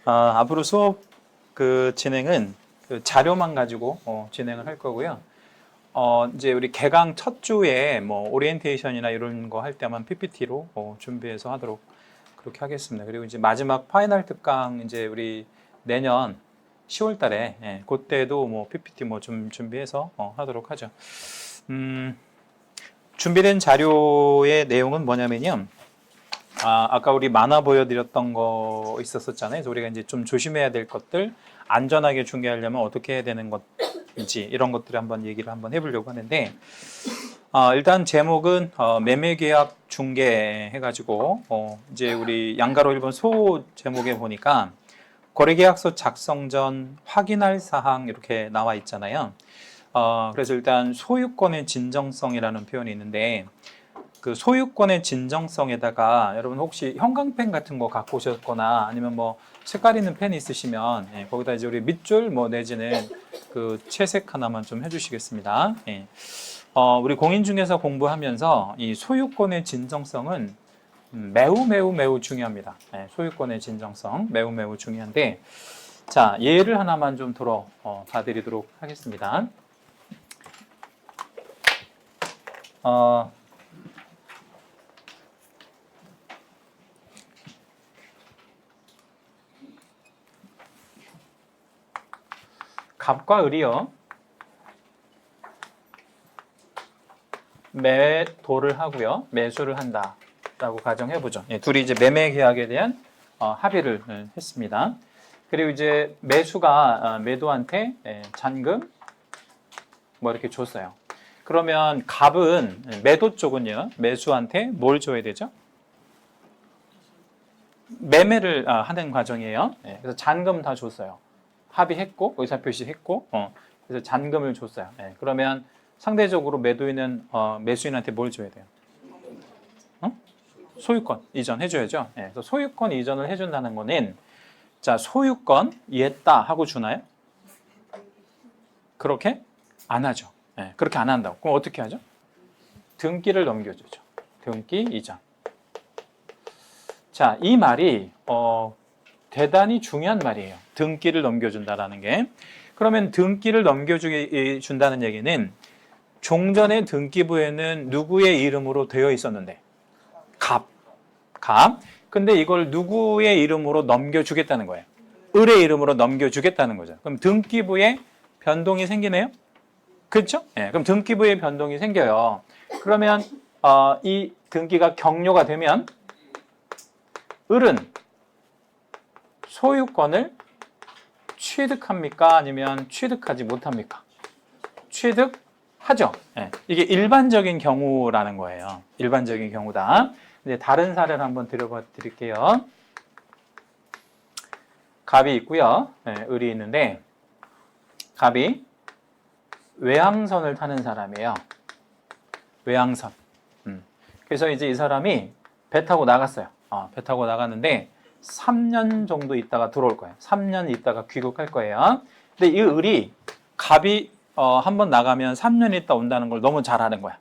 앞으로 수업 그 진행은 그 자료만 가지고 진행을 할 거고요. 이제 우리 개강 첫 주에 뭐 오리엔테이션이나 이런 거 할 때만 PPT로 준비해서 하도록 그렇게 하겠습니다. 그리고 이제 마지막 파이널 특강 이제 우리 내년 10월 달에 그때도 뭐 PPT 뭐 좀 준비해서 하도록 하죠. 준비된 자료의 내용은 뭐냐면요. 아까 우리 만화 보여드렸던 거 있었잖아요. 그래서 우리가 이제 좀 조심해야 될 것들, 안전하게 중계하려면 어떻게 해야 되는 것인지 이런 것들을 한번 얘기를 한번 해보려고 하는데, 일단 제목은 매매계약 중개 해가지고 이제 우리 양가로 1번 소 제목에 보니까 거래계약서 작성 전 확인할 사항 이렇게 나와 있잖아요. 그래서 일단 소유권의 진정성이라는 표현이 있는데, 그 소유권의 진정성에다가 여러분 혹시 형광펜 같은 거 갖고 오셨거나 아니면 뭐 색깔 있는 펜 있으시면 거기다 이제 우리 밑줄 뭐 내지는 그 채색 하나만 좀 해주시겠습니다. 우리 공인중개사 공부하면서 이 소유권의 진정성은 매우 중요합니다. 소유권의 진정성 매우 중요한데, 자, 예를 하나만 좀 들어 봐드리도록 하겠습니다. 갑과 을이요, 매도를 하고요, 매수를 한다라고 가정해 보죠. 둘이 이제 매매 계약에 대한 합의를 했습니다. 그리고 이제 매수가 매도한테 잔금 뭐 이렇게 줬어요. 그러면 갑은 매도 쪽은요, 매수한테 뭘 줘야 되죠? 매매를 하는 과정이에요. 그래서 잔금 다 줬어요. 합의했고 의사표시 했고 그래서 잔금을 줬어요. 그러면 상대적으로 매도인은 매수인한테 뭘 줘야 돼요? 소유권 이전 해줘야죠. 그래서 소유권 이전을 해준다는 거는, 자, 소유권 이했다 하고 주나요? 그렇게 안 하죠. 그렇게 안 한다고. 그럼 어떻게 하죠? 등기를 넘겨주죠. 등기 이전. 자, 이 말이 대단히 중요한 말이에요. 등기를 넘겨준다라는 게. 그러면 등기를 넘겨준다는 얘기는 종전의 등기부에는 누구의 이름으로 되어 있었는데? 갑. 근데 이걸 누구의 이름으로 넘겨주겠다는 거예요? 을의 이름으로 넘겨주겠다는 거죠. 그럼 등기부에 변동이 생기네요? 그렇죠? 그럼 등기부에 변동이 생겨요. 그러면 이 등기가 격려가 되면 을은 소유권을 취득합니까? 아니면 취득하지 못합니까? 취득하죠. 이게 일반적인 경우라는 거예요. 일반적인 경우다. 이제 다른 사례를 한번 들어봐 드릴게요. 갑이 있고요. 을이 있는데, 갑이 외항선을 타는 사람이에요. 외항선. 그래서 이제 이 사람이 배 타고 나갔어요. 배 타고 나갔는데 3년 정도 있다가 들어올 거예요. 3년 있다가 귀국할 거예요. 근데 이 을이, 갑이 한번 나가면 3년 있다 온다는 걸 너무 잘 아는 거야.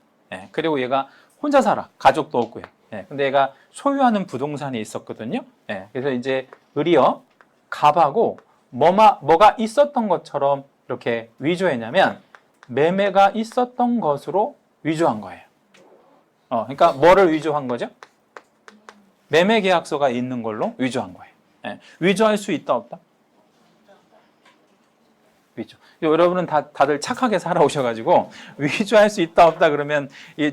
그리고 얘가 혼자 살아. 가족도 없고요. 근데 얘가 소유하는 부동산이 있었거든요. 그래서 이제 을이요, 갑하고 뭐가 있었던 것처럼 이렇게 위조했냐면 매매가 있었던 것으로 위조한 거예요. 그러니까 뭐를 위조한 거죠? 매매 계약서가 있는 걸로 위조한 거예요. 위조할 수 있다 없다? 위조. 여러분은 다들 착하게 살아오셔가지고 위조할 수 있다 없다 그러면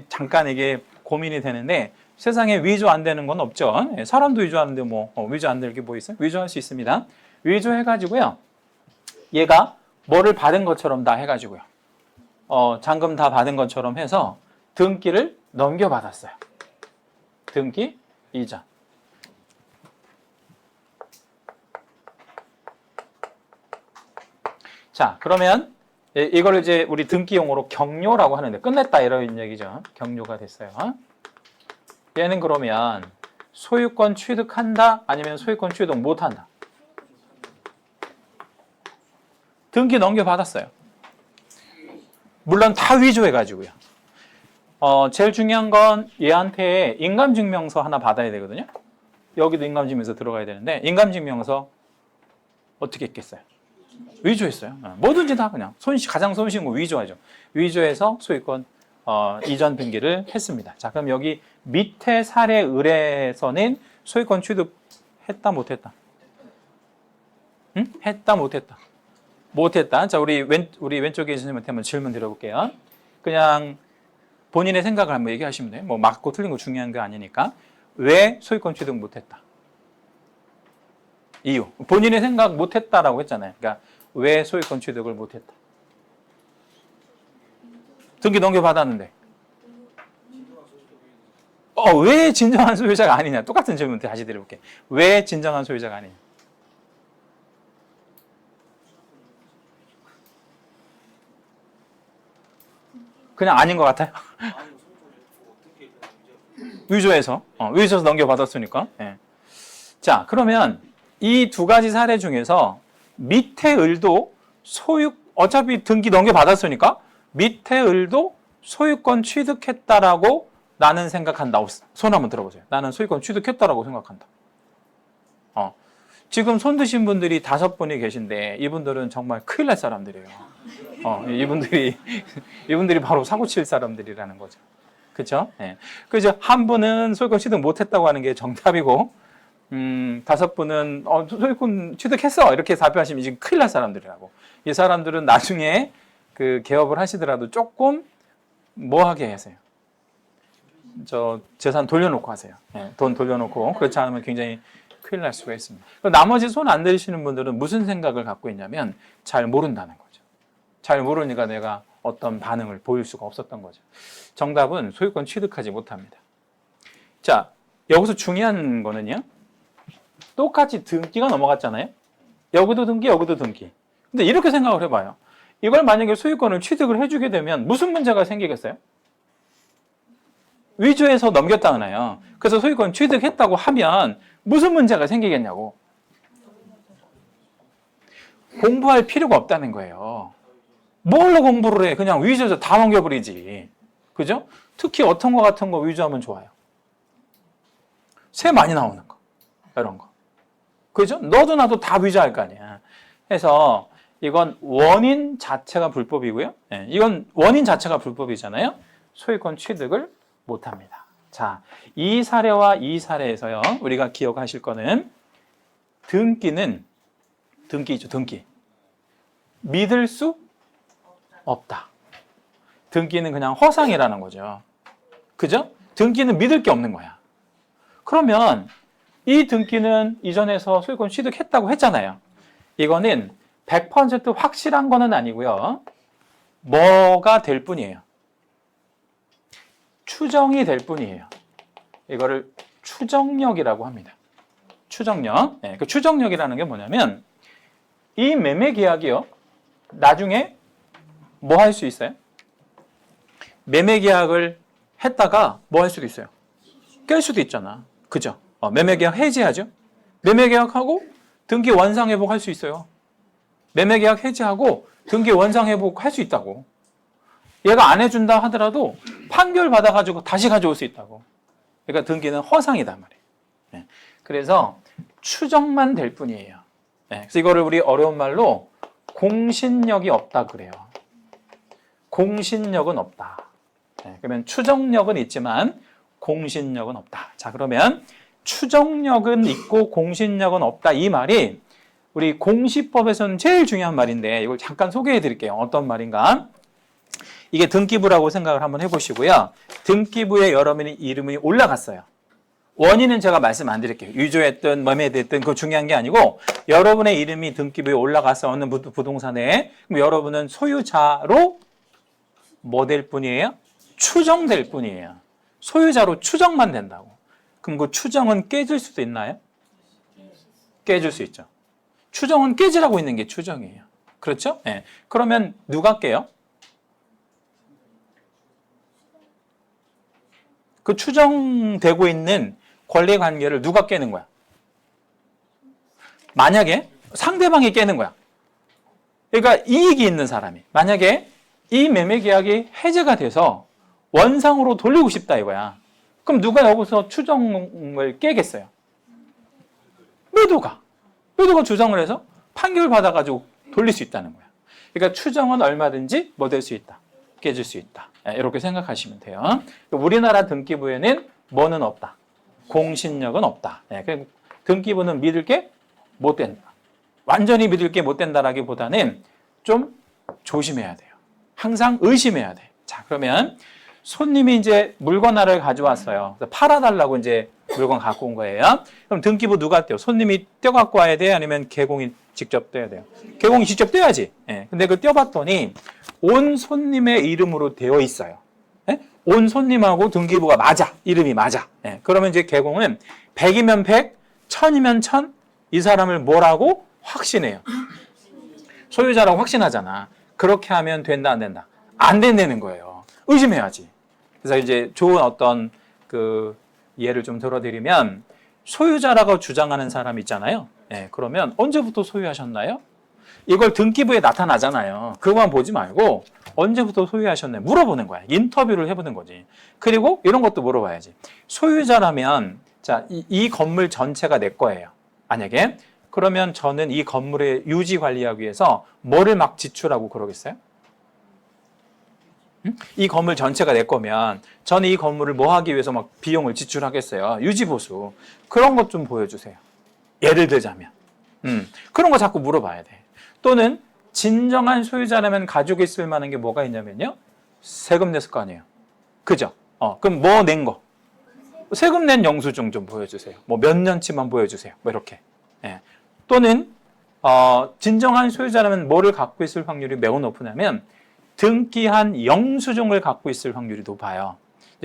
잠깐 이게 고민이 되는데, 세상에 위조 안 되는 건 없죠. 사람도 위조하는데 뭐 위조 안 될 게 뭐 있어요? 위조할 수 있습니다. 위조해가지고요, 얘가 뭐를 받은 것처럼 다 해가지고요, 잔금 다 받은 것처럼 해서 등기를 넘겨받았어요. 등기 이전. 자, 그러면 이걸 이제 우리 등기용어로 격려라고 하는데, 끝냈다 이런 얘기죠. 격려가 됐어요. 얘는 그러면 소유권 취득한다? 아니면 소유권 취득 못한다? 등기 넘겨받았어요. 물론 다 위조해가지고요. 제일 중요한 건 얘한테 인감증명서 하나 받아야 되거든요. 여기도 인감증명서 들어가야 되는데, 인감증명서 어떻게 했겠어요? 위조했어요. 뭐든지 다 그냥 가장 손쉬운 거 위조하죠. 위조해서 소유권 이전 등기를 했습니다. 자, 그럼 여기 밑에 사례 을에서는 소유권 취득했다 못했다? 응? 했다 못했다? 못했다. 자, 우리 왼쪽에 선생님한테 한번 질문 드려볼게요. 그냥 본인의 생각을 한번 얘기하시면 돼요. 뭐 맞고 틀린 거 중요한 거 아니니까. 왜 소유권 취득 못했다? 이유. 본인의 생각 못했다라고 했잖아요. 그러니까 왜 소유권 취득을 못했다? 등기 넘겨받았는데. 왜 진정한 소유자가 아니냐? 똑같은 질문 다시 드려볼게요. 왜 진정한 소유자가 아니냐? 그냥 아닌 것 같아요. 위조해서 넘겨받았으니까. 네. 자, 그러면 이 두 가지 사례 중에서 밑에 을도 어차피 등기 넘겨받았으니까 밑에 을도 소유권 취득했다라고 나는 생각한다. 손 한번 들어보세요. 나는 소유권 취득했다라고 생각한다. 지금 손 드신 분들이 5분이 계신데 이분들은 정말 큰일 날 사람들이에요. 이분들이 바로 사고 칠 사람들이라는 거죠. 그렇죠? 네. 그죠? 한 분은 소유권 취득 못했다고 하는 게 정답이고 5분은 소유권 취득했어 이렇게 답변하시면 지금 큰일 날 사람들이라고. 이 사람들은 나중에 그 개업을 하시더라도 조금 뭐하게 하세요? 재산 돌려놓고 하세요. 네, 돈 돌려놓고. 그렇지 않으면 굉장히 큰일 날 수가 있습니다. 나머지 손 안 들이시는 분들은 무슨 생각을 갖고 있냐면 잘 모른다는 거죠. 잘 모르니까 내가 어떤 반응을 보일 수가 없었던 거죠. 정답은 소유권 취득하지 못합니다. 자, 여기서 중요한 거는요. 똑같이 등기가 넘어갔잖아요. 여기도 등기, 여기도 등기. 근데 이렇게 생각을 해봐요. 이걸 만약에 소유권을 취득을 해주게 되면 무슨 문제가 생기겠어요? 위조해서 넘겼다잖아요. 그래서 소유권 취득했다고 하면 무슨 문제가 생기겠냐고. 공부할 필요가 없다는 거예요. 뭘로 공부를 해? 그냥 위조해서 다 넘겨버리지. 그죠? 특히 어떤 거 같은 거 위조하면 좋아요. 세 많이 나오는 거. 이런 거. 그죠? 너도 나도 다 위조할 거 아니야. 해서 이건 원인 자체가 불법이고요. 네, 이건 원인 자체가 불법이잖아요. 소유권 취득을 못합니다. 자, 이 사례와 이 사례에서요. 우리가 기억하실 거는 등기죠. 등기. 믿을 수 없다. 등기는 그냥 허상이라는 거죠. 그죠? 등기는 믿을 게 없는 거야. 그러면 이 등기는 이전에서 소유권 취득했다고 했잖아요. 이거는 100% 확실한 거는 아니고요. 뭐가 될 뿐이에요. 추정이 될 뿐이에요. 이거를 추정력이라고 합니다. 추정력. 네, 그 추정력이라는 게 뭐냐면 이 매매 계약이요. 나중에 뭐 할 수 있어요? 매매 계약을 했다가 뭐 할 수도 있어요? 깰 수도 있잖아. 그죠? 매매 계약 해지하죠? 매매 계약하고 등기 원상 회복 할 수 있어요. 매매 계약 해지하고 등기 원상 회복 할 수 있다고. 얘가 안 해준다 하더라도 판결 받아가지고 다시 가져올 수 있다고. 그러니까 등기는 허상이다 말이에요. 네. 그래서 추정만 될 뿐이에요. 네. 그래서 이거를 우리 어려운 말로 공신력이 없다 그래요. 공신력은 없다. 네. 그러면 추정력은 있지만 공신력은 없다. 자, 그러면 추정력은 있고 공신력은 없다. 이 말이 우리 공시법에서는 제일 중요한 말인데 이걸 잠깐 소개해 드릴게요. 어떤 말인가? 이게 등기부라고 생각을 한번 해보시고요. 등기부에 여러분의 이름이 올라갔어요. 원인은 제가 말씀 안 드릴게요. 위조했든 매매됐든 그거 중요한 게 아니고 여러분의 이름이 등기부에 올라가서 어느 부동산에 그럼 여러분은 소유자로 뭐 될 뿐이에요? 추정될 뿐이에요. 소유자로 추정만 된다고. 그럼 그 추정은 깨질 수도 있나요? 깨질 수 있죠. 추정은 깨지라고 있는 게 추정이에요. 그렇죠? 네. 그러면 누가 깨요? 그 추정되고 있는 권리 관계를 누가 깨는 거야? 만약에 상대방이 깨는 거야. 그러니까 이익이 있는 사람이. 만약에 이 매매 계약이 해제가 돼서 원상으로 돌리고 싶다 이거야. 그럼 누가 여기서 추정을 깨겠어요? 매도가 주장을 해서 판결 받아가지고 돌릴 수 있다는 거야. 그러니까 추정은 얼마든지 뭐 될 수 있다. 깨질 수 있다. 이렇게 생각하시면 돼요. 우리나라 등기부에는 뭐는 없다. 공신력은 없다. 등기부는 믿을 게 못 된다. 완전히 믿을 게 못 된다라기보다는 좀 조심해야 돼요. 항상 의심해야 돼. 자, 그러면 손님이 이제 물건 하나를 가져왔어요. 그래서 팔아달라고 이제 물건 갖고 온 거예요. 그럼 등기부 누가 떼요? 손님이 떼갖고 와야 돼요? 아니면 개공이 직접 떼야 돼요? 개공이 직접 떼야지. 근데 그 떼봤더니 온 손님의 이름으로 되어 있어요. 온 손님하고 등기부가 맞아. 이름이 맞아. 그러면 이제 개공은 100이면 100, 1000이면 1000, 이 사람을 뭐라고 확신해요. 소유자라고 확신하잖아. 그렇게 하면 된다, 안 된다? 안 된다는 거예요. 의심해야지. 그래서 이제 좋은 어떤 그 예를 좀 들어드리면 소유자라고 주장하는 사람 있잖아요. 그러면 언제부터 소유하셨나요? 이걸 등기부에 나타나잖아요. 그것만 보지 말고 언제부터 소유하셨나요? 물어보는 거야. 인터뷰를 해보는 거지. 그리고 이런 것도 물어봐야지. 소유자라면 자, 이 건물 전체가 내 거예요. 만약에 그러면 저는 이 건물의 유지 관리하기 위해서 뭐를 막 지출하고 그러겠어요? 이 건물 전체가 내 거면 저는 이 건물을 뭐 하기 위해서 막 비용을 지출하겠어요? 유지보수. 그런 것 좀 보여주세요. 예를 들자면. 그런 거 자꾸 물어봐야 돼. 또는 진정한 소유자라면 가지고 있을 만한 게 뭐가 있냐면요. 세금 냈을 거 아니에요. 그죠? 그럼 뭐 낸 거? 세금 낸 영수증 좀 보여주세요. 뭐 몇 년치만 보여주세요. 뭐 이렇게. 또는 진정한 소유자라면 뭐를 갖고 있을 확률이 매우 높으냐면 등기한 영수증을 갖고 있을 확률이 높아요.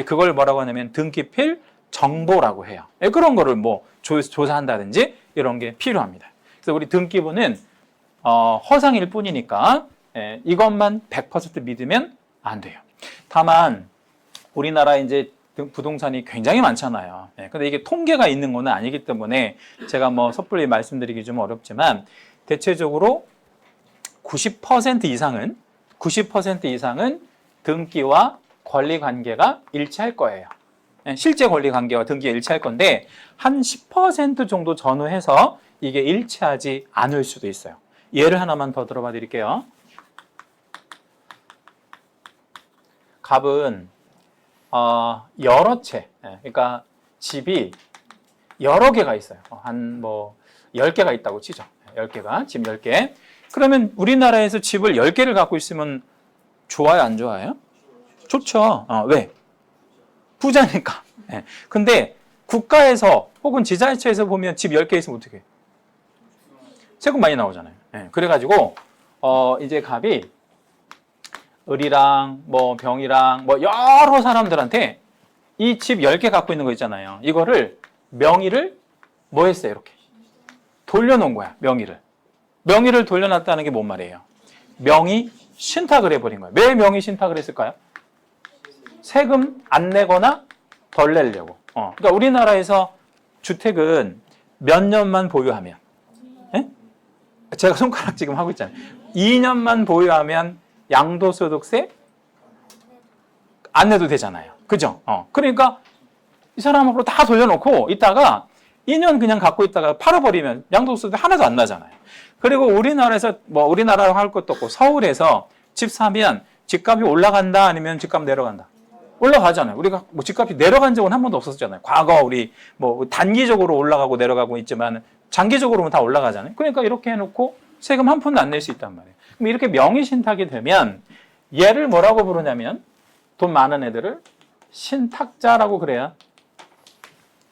그걸 뭐라고 하냐면 등기필 정보라고 해요. 그런 거를 뭐 조사한다든지 이런 게 필요합니다. 그래서 우리 등기부는 허상일 뿐이니까 이것만 100% 믿으면 안 돼요. 다만 우리나라 이제 부동산이 굉장히 많잖아요. 근데 이게 통계가 있는 건 아니기 때문에 제가 뭐 섣불리 말씀드리기 좀 어렵지만 대체적으로 90% 이상은 등기와 권리 관계가 일치할 거예요. 실제 권리 관계와 등기가 일치할 건데 한 10% 정도 전후해서 이게 일치하지 않을 수도 있어요. 예를 하나만 더 들어봐 드릴게요. 갑은 여러 채, 그러니까 집이 여러 개가 있어요. 한 뭐 10개가 있다고 치죠. 10개가, 집 10개. 그러면 우리나라에서 집을 10개를 갖고 있으면 좋아요, 안 좋아요? 좋죠. 왜? 부자니까. 근데 국가에서 혹은 지자체에서 보면 집 10개 있으면 어떻게 해? 세금 많이 나오잖아요. 그래가지고 이제 갑이 을이랑 뭐 병이랑 뭐 여러 사람들한테 이 집 10개 갖고 있는 거 있잖아요. 이거를 명의를 뭐 했어요? 이렇게 돌려놓은 거야. 명의를 돌려놨다는 게 뭔 말이에요? 명의 신탁을 해버린 거예요. 왜 명의 신탁을 했을까요? 세금 안 내거나 덜 내려고. 그러니까 우리나라에서 주택은 몇 년만 보유하면, 제가 손가락 지금 하고 있잖아요. 2년만 보유하면 양도소득세 안 내도 되잖아요. 그죠? 그러니까 이 사람 앞으로 다 돌려놓고 있다가 2년 그냥 갖고 있다가 팔아버리면 양도소득세 하나도 안 나잖아요. 그리고 우리나라에서 뭐 우리나라로 할 것도 없고 서울에서 집 사면 집값이 올라간다 아니면 집값 내려간다? 올라가잖아요. 우리가 뭐 집값이 내려간 적은 한 번도 없었잖아요. 과거 우리 뭐 단기적으로 올라가고 내려가고 있지만 장기적으로는 다 올라가잖아요. 그러니까 이렇게 해놓고 세금 한 푼도 안 낼 수 있단 말이에요. 그럼 이렇게 명의신탁이 되면 얘를 뭐라고 부르냐면 돈 많은 애들을 신탁자라고 그래요.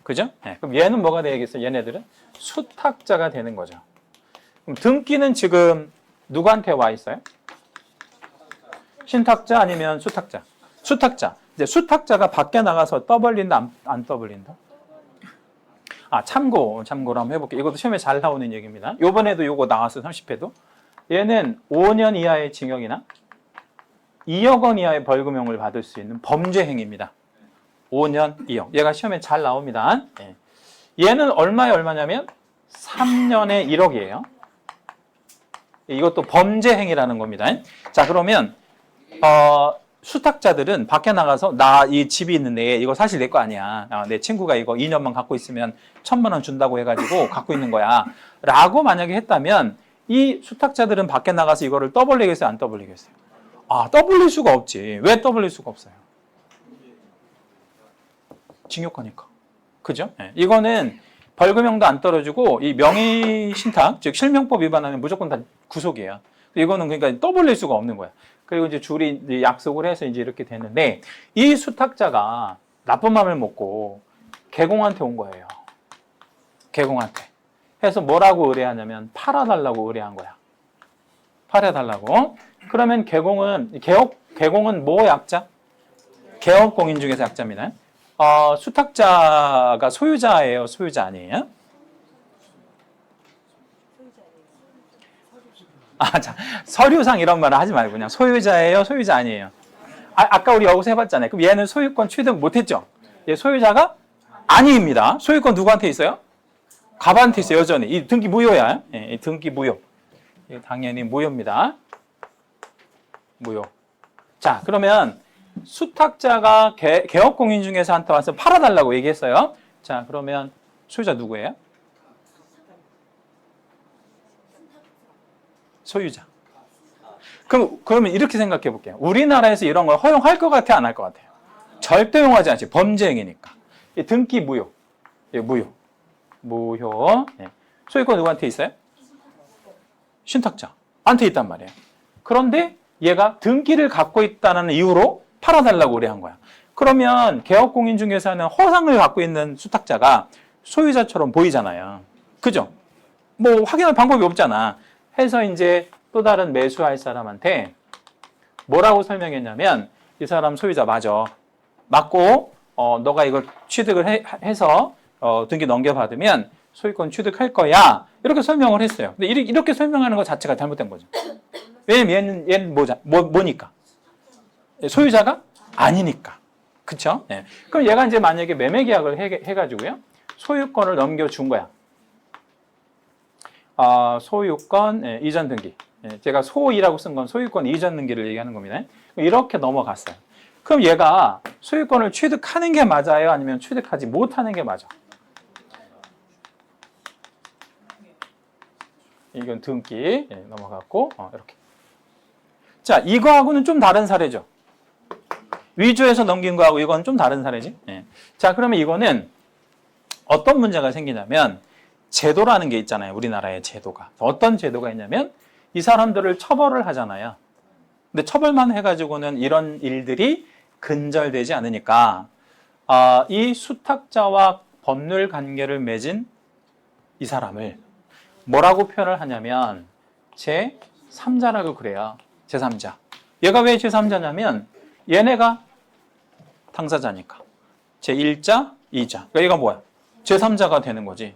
그죠? 그럼 얘는 뭐가 되겠어요? 얘네들은 수탁자가 되는 거죠. 그럼 등기는 지금 누구한테 와 있어요? 신탁자 아니면 수탁자? 수탁자. 이제 수탁자가 밖에 나가서 떠벌린다, 안 떠벌린다? 참고로 한번 해볼게요. 이것도 시험에 잘 나오는 얘기입니다. 요번에도 요거 나왔어요, 30회도. 얘는 5년 이하의 징역이나 2억 원 이하의 벌금형을 받을 수 있는 범죄 행위입니다. 5년, 2억. 얘가 시험에 잘 나옵니다. 얘는 얼마냐면 3년에 1억이에요. 이것도 범죄 행위라는 겁니다. 자, 그러면 수탁자들은 밖에 나가서 나 이 집이 있는데 이거 사실 내 거 아니야. 내 친구가 이거 2년만 갖고 있으면 1,000만 원 준다고 해가지고 갖고 있는 거야. 라고 만약에 했다면 이 수탁자들은 밖에 나가서 이거를 떠벌리겠어요? 안 떠벌리겠어요? 아, 떠벌릴 수가 없지. 왜 떠벌릴 수가 없어요? 징역하니까. 그죠? 네. 이거는 벌금형도 안 떨어지고 이 명의신탁, 즉 실명법 위반하면 무조건 다 구속이에요. 이거는 그러니까 떠벌릴 수가 없는 거야. 그리고 이제 줄이 이제 약속을 해서 이제 이렇게 됐는데 이 수탁자가 나쁜 마음을 먹고 개공한테 온 거예요. 개공한테. 해서 뭐라고 의뢰하냐면 팔아달라고 의뢰한 거야. 팔아달라고. 그러면 개공은 뭐 약자? 개업공인 중에서 약자입니다. 수탁자가 소유자예요? 소유자 아니에요? 자, 서류상 이런 말을 하지 말고 그냥 소유자예요? 소유자 아니에요? 아까 우리 여기서 해봤잖아요. 그럼 얘는 소유권 취득 못했죠? 얘 소유자가 아닙니다. 소유권 누구한테 있어요? 갑한테 있어요, 여전히. 이 등기 무효야. 이 등기 무효. 당연히 무효입니다. 무효. 자, 그러면 수탁자가 개업공인 중에서 한테 와서 팔아달라고 얘기했어요. 자, 그러면 소유자 누구예요? 소유자. 그러면 이렇게 생각해 볼게요. 우리나라에서 이런 걸 허용할 것 같아요? 안 할 것 같아요? 절대 허용하지 않지. 범죄 행위니까. 등기 무효. 무효. 무효. 소유권 누구한테 있어요? 신탁자한테 있단 말이에요. 그런데 얘가 등기를 갖고 있다는 이유로 팔아달라고 의뢰한 거야. 그러면 개업공인 중에서는 허상을 갖고 있는 수탁자가 소유자처럼 보이잖아요. 그죠? 뭐 확인할 방법이 없잖아. 해서 이제 또 다른 매수할 사람한테 뭐라고 설명했냐면 이 사람 소유자 맞아. 맞고 너가 이걸 취득을 해서 등기 넘겨받으면 소유권 취득할 거야. 이렇게 설명을 했어요. 근데 이렇게 설명하는 것 자체가 잘못된 거죠. 왜냐면 얘는 뭐니까? 소유자가 아니니까. 그쵸? 네. 그럼 얘가 이제 만약에 매매 계약을 해가지고요. 소유권을 넘겨준 거야. 소유권 이전 등기. 제가 소이라고 쓴 건 소유권 이전 등기를 얘기하는 겁니다. 이렇게 넘어갔어요. 그럼 얘가 소유권을 취득하는 게 맞아요? 아니면 취득하지 못하는 게 맞아? 이건 등기 넘어갔고 이렇게. 자, 이거하고는 좀 다른 사례죠. 위조해서 넘긴 거하고 이건 좀 다른 사례지. 자, 그러면 이거는 어떤 문제가 생기냐면 제도라는 게 있잖아요. 우리나라의 제도가. 어떤 제도가 있냐면 이 사람들을 처벌을 하잖아요. 근데 처벌만 해가지고는 이런 일들이 근절되지 않으니까 이 수탁자와 법률 관계를 맺은 이 사람을 뭐라고 표현을 하냐면 제3자라고 그래요. 제3자. 얘가 왜 제3자냐면 얘네가 당사자니까. 제1자, 2자. 그러니까 얘가 뭐야? 제3자가 되는 거지.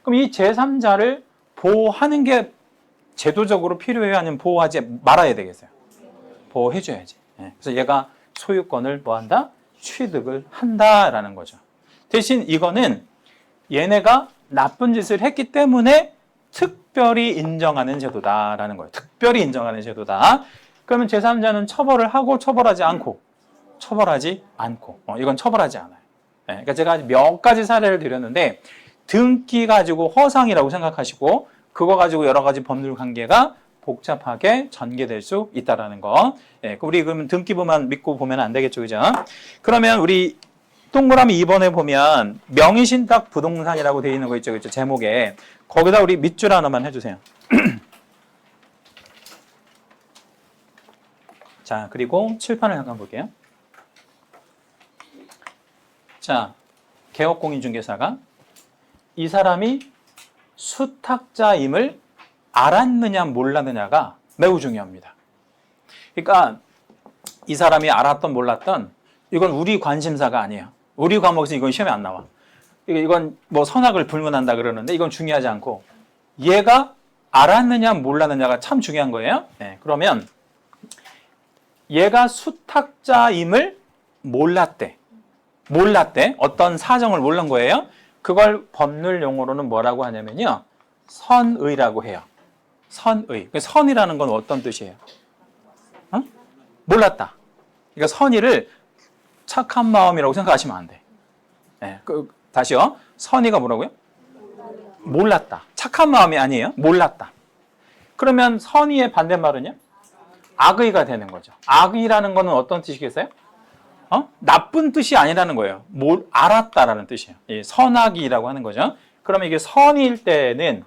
그럼 이 제3자를 보호하는 게 제도적으로 필요해요? 아니면 보호하지 말아야 되겠어요? 보호해줘야지. 그래서 얘가 소유권을 뭐한다? 취득을 한다라는 거죠. 대신 이거는 얘네가 나쁜 짓을 했기 때문에 특별히 인정하는 제도다라는 거예요. 특별히 인정하는 제도다. 그러면 제3자는 처벌을 하고 처벌하지 않고 이건 처벌하지 않아요. 그러니까 제가 몇 가지 사례를 드렸는데 등기 가지고 허상이라고 생각하시고 그거 가지고 여러 가지 법률 관계가 복잡하게 전개될 수 있다라는 거. 우리 그러면 등기부만 믿고 보면 안 되겠죠, 그죠? 그러면 우리 동그라미 2번에 보면 명의신탁 부동산이라고 되어 있는 거 있죠, 그죠? 제목에 거기다 우리 밑줄 하나만 해주세요. 자, 그리고 칠판을 잠깐 볼게요. 자, 개업공인중개사가 이 사람이 수탁자임을 알았느냐 몰랐느냐가 매우 중요합니다. 그러니까 이 사람이 알았던 몰랐던 이건 우리 관심사가 아니에요. 우리 과목에서 이건 시험에 안 나와. 이건 뭐 선악을 불문한다 그러는데 이건 중요하지 않고 얘가 알았느냐 몰랐느냐가 참 중요한 거예요. 그러면 얘가 수탁자임을 몰랐대. 어떤 사정을 모른 거예요. 그걸 법률 용어로는 뭐라고 하냐면요. 선의라고 해요. 선의. 선이라는 건 어떤 뜻이에요? 몰랐다. 그러니까 선의를 착한 마음이라고 생각하시면 안 돼. 다시요. 선의가 뭐라고요? 몰랐다. 착한 마음이 아니에요. 몰랐다. 그러면 선의의 반대말은요? 악의가 되는 거죠. 악의라는 거는 어떤 뜻이겠어요? 나쁜 뜻이 아니라는 거예요. 뭘 알았다라는 뜻이에요. 예, 선악이라고 하는 거죠. 그러면 이게 선의일 때는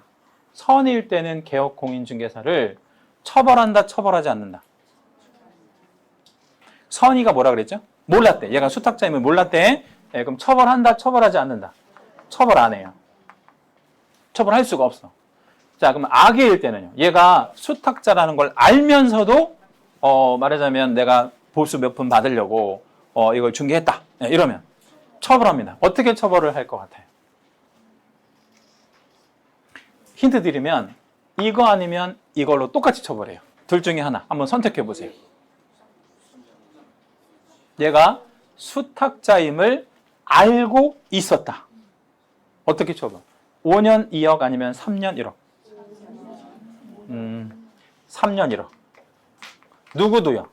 개업 공인중개사를 처벌한다, 처벌하지 않는다. 선의가 뭐라 그랬죠? 몰랐대. 얘가 수탁자임을 몰랐대. 예, 그럼 처벌한다, 처벌하지 않는다. 처벌 안 해요. 처벌할 수가 없어. 자, 그럼 악의일 때는요. 얘가 수탁자라는 걸 알면서도 말하자면 내가 보수 몇 푼 받으려고 이걸 중개했다. 예, 이러면 처벌합니다. 어떻게 처벌을 할 것 같아요? 힌트 드리면 이거 아니면 이걸로 똑같이 처벌해요. 둘 중에 하나. 한번 선택해 보세요. 얘가 수탁자임을 알고 있었다. 어떻게 처벌? 5년 2억 아니면 3년 1억? 3년 1억. 누구도요?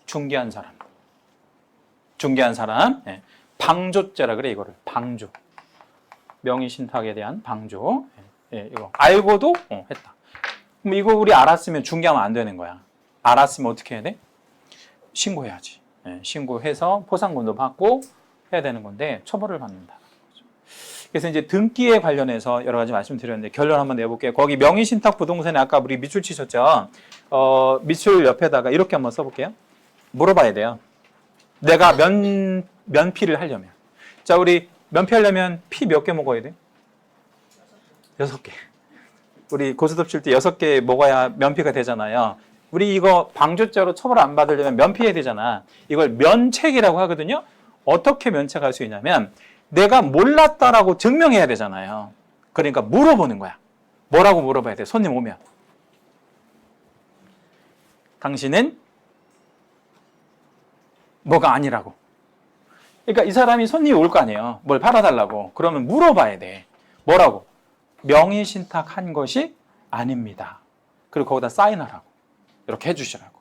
중개한 사람. 예. 방조죄라 그래, 이거를. 방조. 명의신탁에 대한 방조. 예, 이거. 알고도 했다. 그럼 이거 우리 알았으면 중개하면 안 되는 거야. 알았으면 어떻게 해야 돼? 신고해야지. 예, 신고해서 포상금도 받고 해야 되는 건데 처벌을 받는다. 그래서 이제 등기에 관련해서 여러 가지 말씀드렸는데 결론 한번 내볼게요. 거기 명의신탁 부동산에 아까 우리 밑줄 치셨죠? 밑줄 옆에다가 이렇게 한번 써볼게요. 물어봐야 돼요. 내가 면피를 하려면. 자, 우리 면피하려면 피 몇 개 먹어야 돼? 6개. 우리 고스톱 칠 때 6개 먹어야 면피가 되잖아요. 우리 이거 방조죄로 처벌 안 받으려면 면피해야 되잖아. 이걸 면책이라고 하거든요. 어떻게 면책할 수 있냐면 내가 몰랐다라고 증명해야 되잖아요. 그러니까 물어보는 거야. 뭐라고 물어봐야 돼? 손님 오면. 당신은 뭐가 아니라고. 그러니까 이 사람이 손님이 올 거 아니에요. 뭘 팔아달라고. 그러면 물어봐야 돼. 뭐라고? 명의신탁한 것이 아닙니다. 그리고 거기다 사인하라고. 이렇게 해주시라고.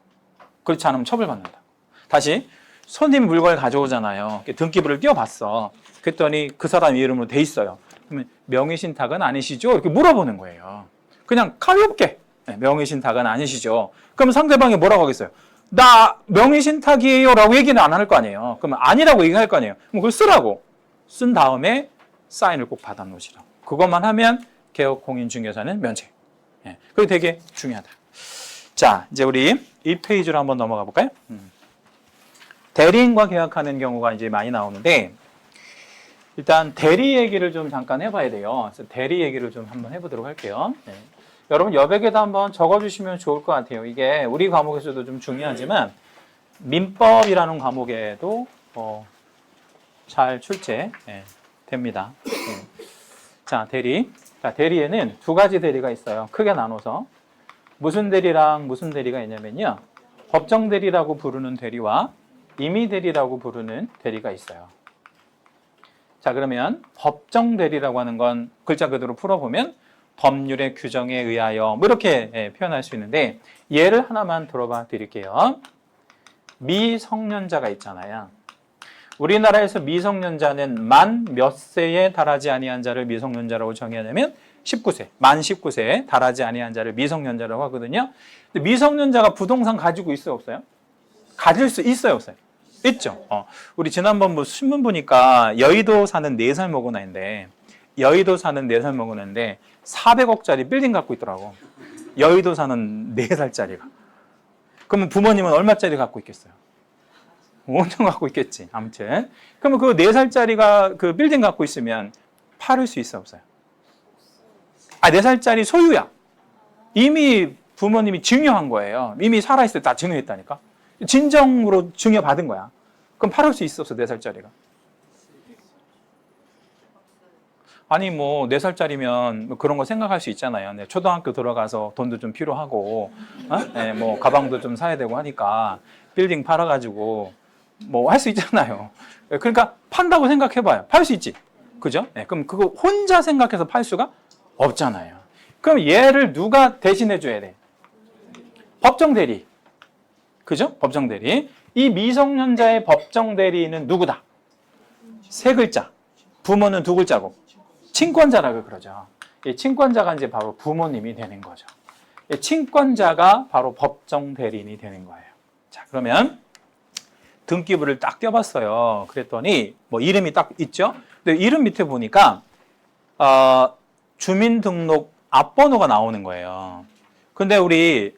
그렇지 않으면 처벌받는다. 다시 손님 물건을 가져오잖아요. 등기부를 띄워봤어. 그랬더니 그 사람 이름으로 돼 있어요. 그러면 명의신탁은 아니시죠? 이렇게 물어보는 거예요. 그냥 가볍게 명의신탁은 아니시죠? 그럼 상대방이 뭐라고 하겠어요? 나 명의신탁이에요 라고 얘기는 안 할 거 아니에요. 그러면 아니라고 얘기할 거 아니에요. 그럼 그걸 쓰라고. 쓴 다음에 사인을 꼭 받아 놓으시라고. 그것만 하면 개업공인중개사는 면책. 그게 되게 중요하다. 자, 이제 우리 1페이지로 한번 넘어가 볼까요? 대리인과 계약하는 경우가 이제 많이 나오는데 일단 대리 얘기를 좀 잠깐 해봐야 돼요. 그래서 대리 얘기를 좀 한번 해보도록 할게요. 여러분 여백에다 한번 적어주시면 좋을 것 같아요. 이게 우리 과목에서도 좀 중요하지만 민법이라는 과목에도 잘 출제됩니다. 자, 대리. 자, 대리에는 두 가지 대리가 있어요. 크게 나눠서. 무슨 대리랑 무슨 대리가 있냐면요. 법정 대리라고 부르는 대리와 임의 대리라고 부르는 대리가 있어요. 자, 그러면 법정 대리라고 하는 건 글자 그대로 풀어보면 법률의 규정에 의하여 뭐 이렇게 표현할 수 있는데 예를 하나만 들어봐 드릴게요. 미성년자가 있잖아요. 우리나라에서 미성년자는 만 몇 세에 달하지 아니한 자를 미성년자라고 정의하냐면 19세, 만 19세에 달하지 아니한 자를 미성년자라고 하거든요. 근데 미성년자가 부동산 가지고 있어요, 없어요? 가질 수 있어요, 없어요? 있죠. 우리 지난번 뭐 신문 보니까 여의도 사는 4살 먹은 아이인데 여의도 사는 4살 먹은 애인데 400억짜리 빌딩 갖고 있더라고. 여의도 사는 4살짜리가. 그러면 부모님은 얼마짜리 갖고 있겠어요? 엄청 갖고 있겠지. 아무튼. 그러면 그 4살짜리가 그 빌딩 갖고 있으면 팔을 수 있어, 없어요? 4살짜리 소유야. 이미 부모님이 증여한 거예요. 이미 살아있을 때 다 증여했다니까. 진정으로 증여받은 거야. 그럼 팔을 수 있었어, 4살짜리가. 아니, 뭐, 4살짜리면 그런 거 생각할 수 있잖아요. 네, 초등학교 들어가서 돈도 좀 필요하고, 네, 뭐, 가방도 좀 사야 되고 하니까, 빌딩 팔아가지고, 뭐, 할 수 있잖아요. 그러니까, 판다고 생각해봐요. 팔 수 있지. 그죠? 네, 그럼 그거 혼자 생각해서 팔 수가 없잖아요. 그럼 얘를 누가 대신해줘야 돼? 법정 대리. 그죠? 법정 대리. 이 미성년자의 법정 대리는 누구다? 3글자. 부모는 2글자고. 친권자라고 그러죠. 이 친권자가 이제 바로 부모님이 되는 거죠. 이 친권자가 바로 법정 대리인이 되는 거예요. 자, 그러면 등기부를 딱 떼봤어요. 그랬더니 뭐 이름이 딱 있죠. 근데 이름 밑에 보니까 주민등록 앞번호가 나오는 거예요. 근데 우리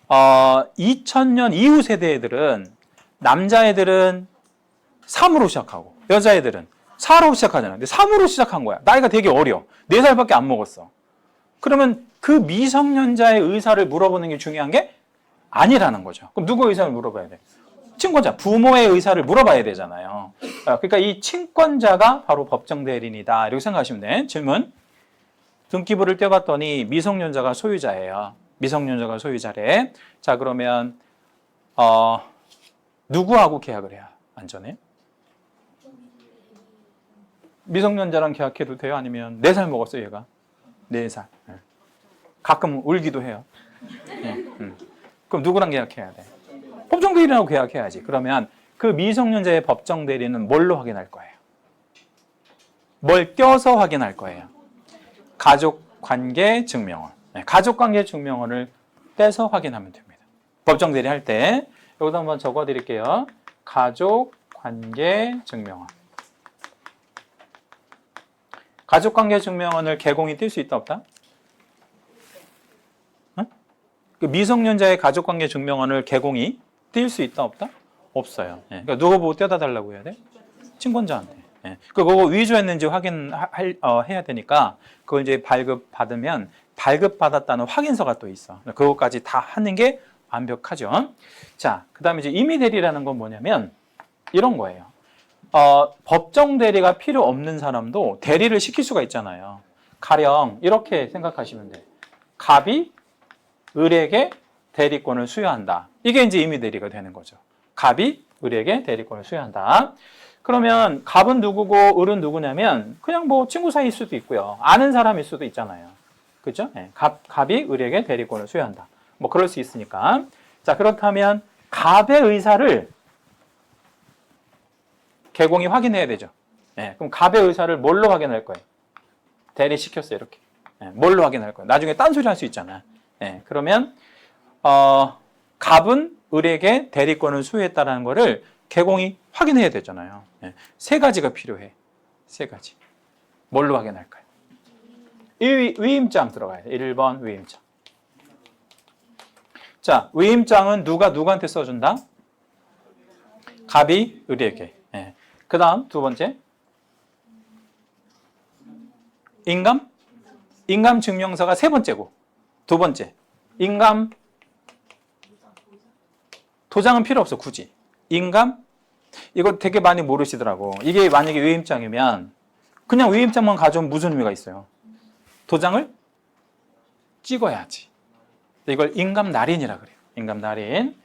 2000년 이후 세대 애들은 남자애들은 3으로 시작하고 여자애들은 4로 시작하잖아요. 근데 3으로 시작한 거야. 나이가 되게 어려. 4살밖에 안 먹었어. 그러면 그 미성년자의 의사를 물어보는 게 중요한 게 아니라는 거죠. 그럼 누구 의사를 물어봐야 돼? 친권자, 부모의 의사를 물어봐야 되잖아요. 그러니까 이 친권자가 바로 법정 대리인이다. 이렇게 생각하시면 돼. 질문. 등기부를 떼봤더니 미성년자가 소유자예요. 미성년자가 소유자래. 자, 그러면 누구하고 계약을 해야 안전해? 미성년자랑 계약해도 돼요? 아니면 4살 먹었어요, 얘가? 4살. 가끔 울기도 해요. 그럼 누구랑 계약해야 돼? 법정 대리인하고 계약해야지. 그러면 그 미성년자의 법정 대리인은 뭘로 확인할 거예요? 뭘 껴서 확인할 거예요? 가족관계 증명원. 가족관계 증명원을 떼서 확인하면 됩니다. 법정 대리 할 때 여기다 한번 적어 드릴게요. 가족관계 증명원. 가족관계 증명원을 개공이 뗄 수 있다 없다? 응? 그 미성년자의 가족관계 증명원을 개공이 뗄 수 있다 없다? 없어요. 그러니까 누구 보고 떼다 달라고 해야 돼? 친권자한테. 그거 위조했는지 확인해야 되니까 그걸 이제 발급받으면 발급받았다는 확인서가 또 있어. 그것까지 다 하는 게 완벽하죠. 자, 그 다음에 이제 임의대리라는 건 뭐냐면 이런 거예요. 법정 대리가 필요 없는 사람도 대리를 시킬 수가 있잖아요. 가령 이렇게 생각하시면 돼. 갑이 을에게 대리권을 수여한다. 이게 이제 임의대리가 되는 거죠. 갑이 을에게 대리권을 수여한다. 그러면 갑은 누구고 을은 누구냐면 그냥 뭐 친구 사이일 수도 있고요. 아는 사람일 수도 있잖아요. 그렇죠? 네. 갑이 을에게 대리권을 수여한다. 뭐 그럴 수 있으니까. 자, 그렇다면 갑의 의사를 개공이 확인해야 되죠. 네. 그럼 갑의 의사를 뭘로 확인할 거예요? 대리시켰어요, 이렇게. 네. 뭘로 확인할 거예요? 나중에 딴소리 할 수 있잖아. 네. 그러면 갑은 을에게 대리권을 수여했다는 거를 개공이 확인해야 되잖아요. 네. 3가지가 필요해. 3가지. 뭘로 확인할까요? 위임장 들어가야 돼. 1번 위임장. 자, 위임장은 누가 누구한테 써준다? 갑이 을에게. 네. 그 다음 2번째. 인감? 인감 증명서가 3번째고. 2번째. 인감 도장은 필요 없어, 굳이. 인감? 이거 되게 많이 모르시더라고. 이게 만약에 위임장이면 그냥 위임장만 가져오면 무슨 의미가 있어요? 도장을 찍어야지. 이걸 인감날인이라 그래요. 인감날인.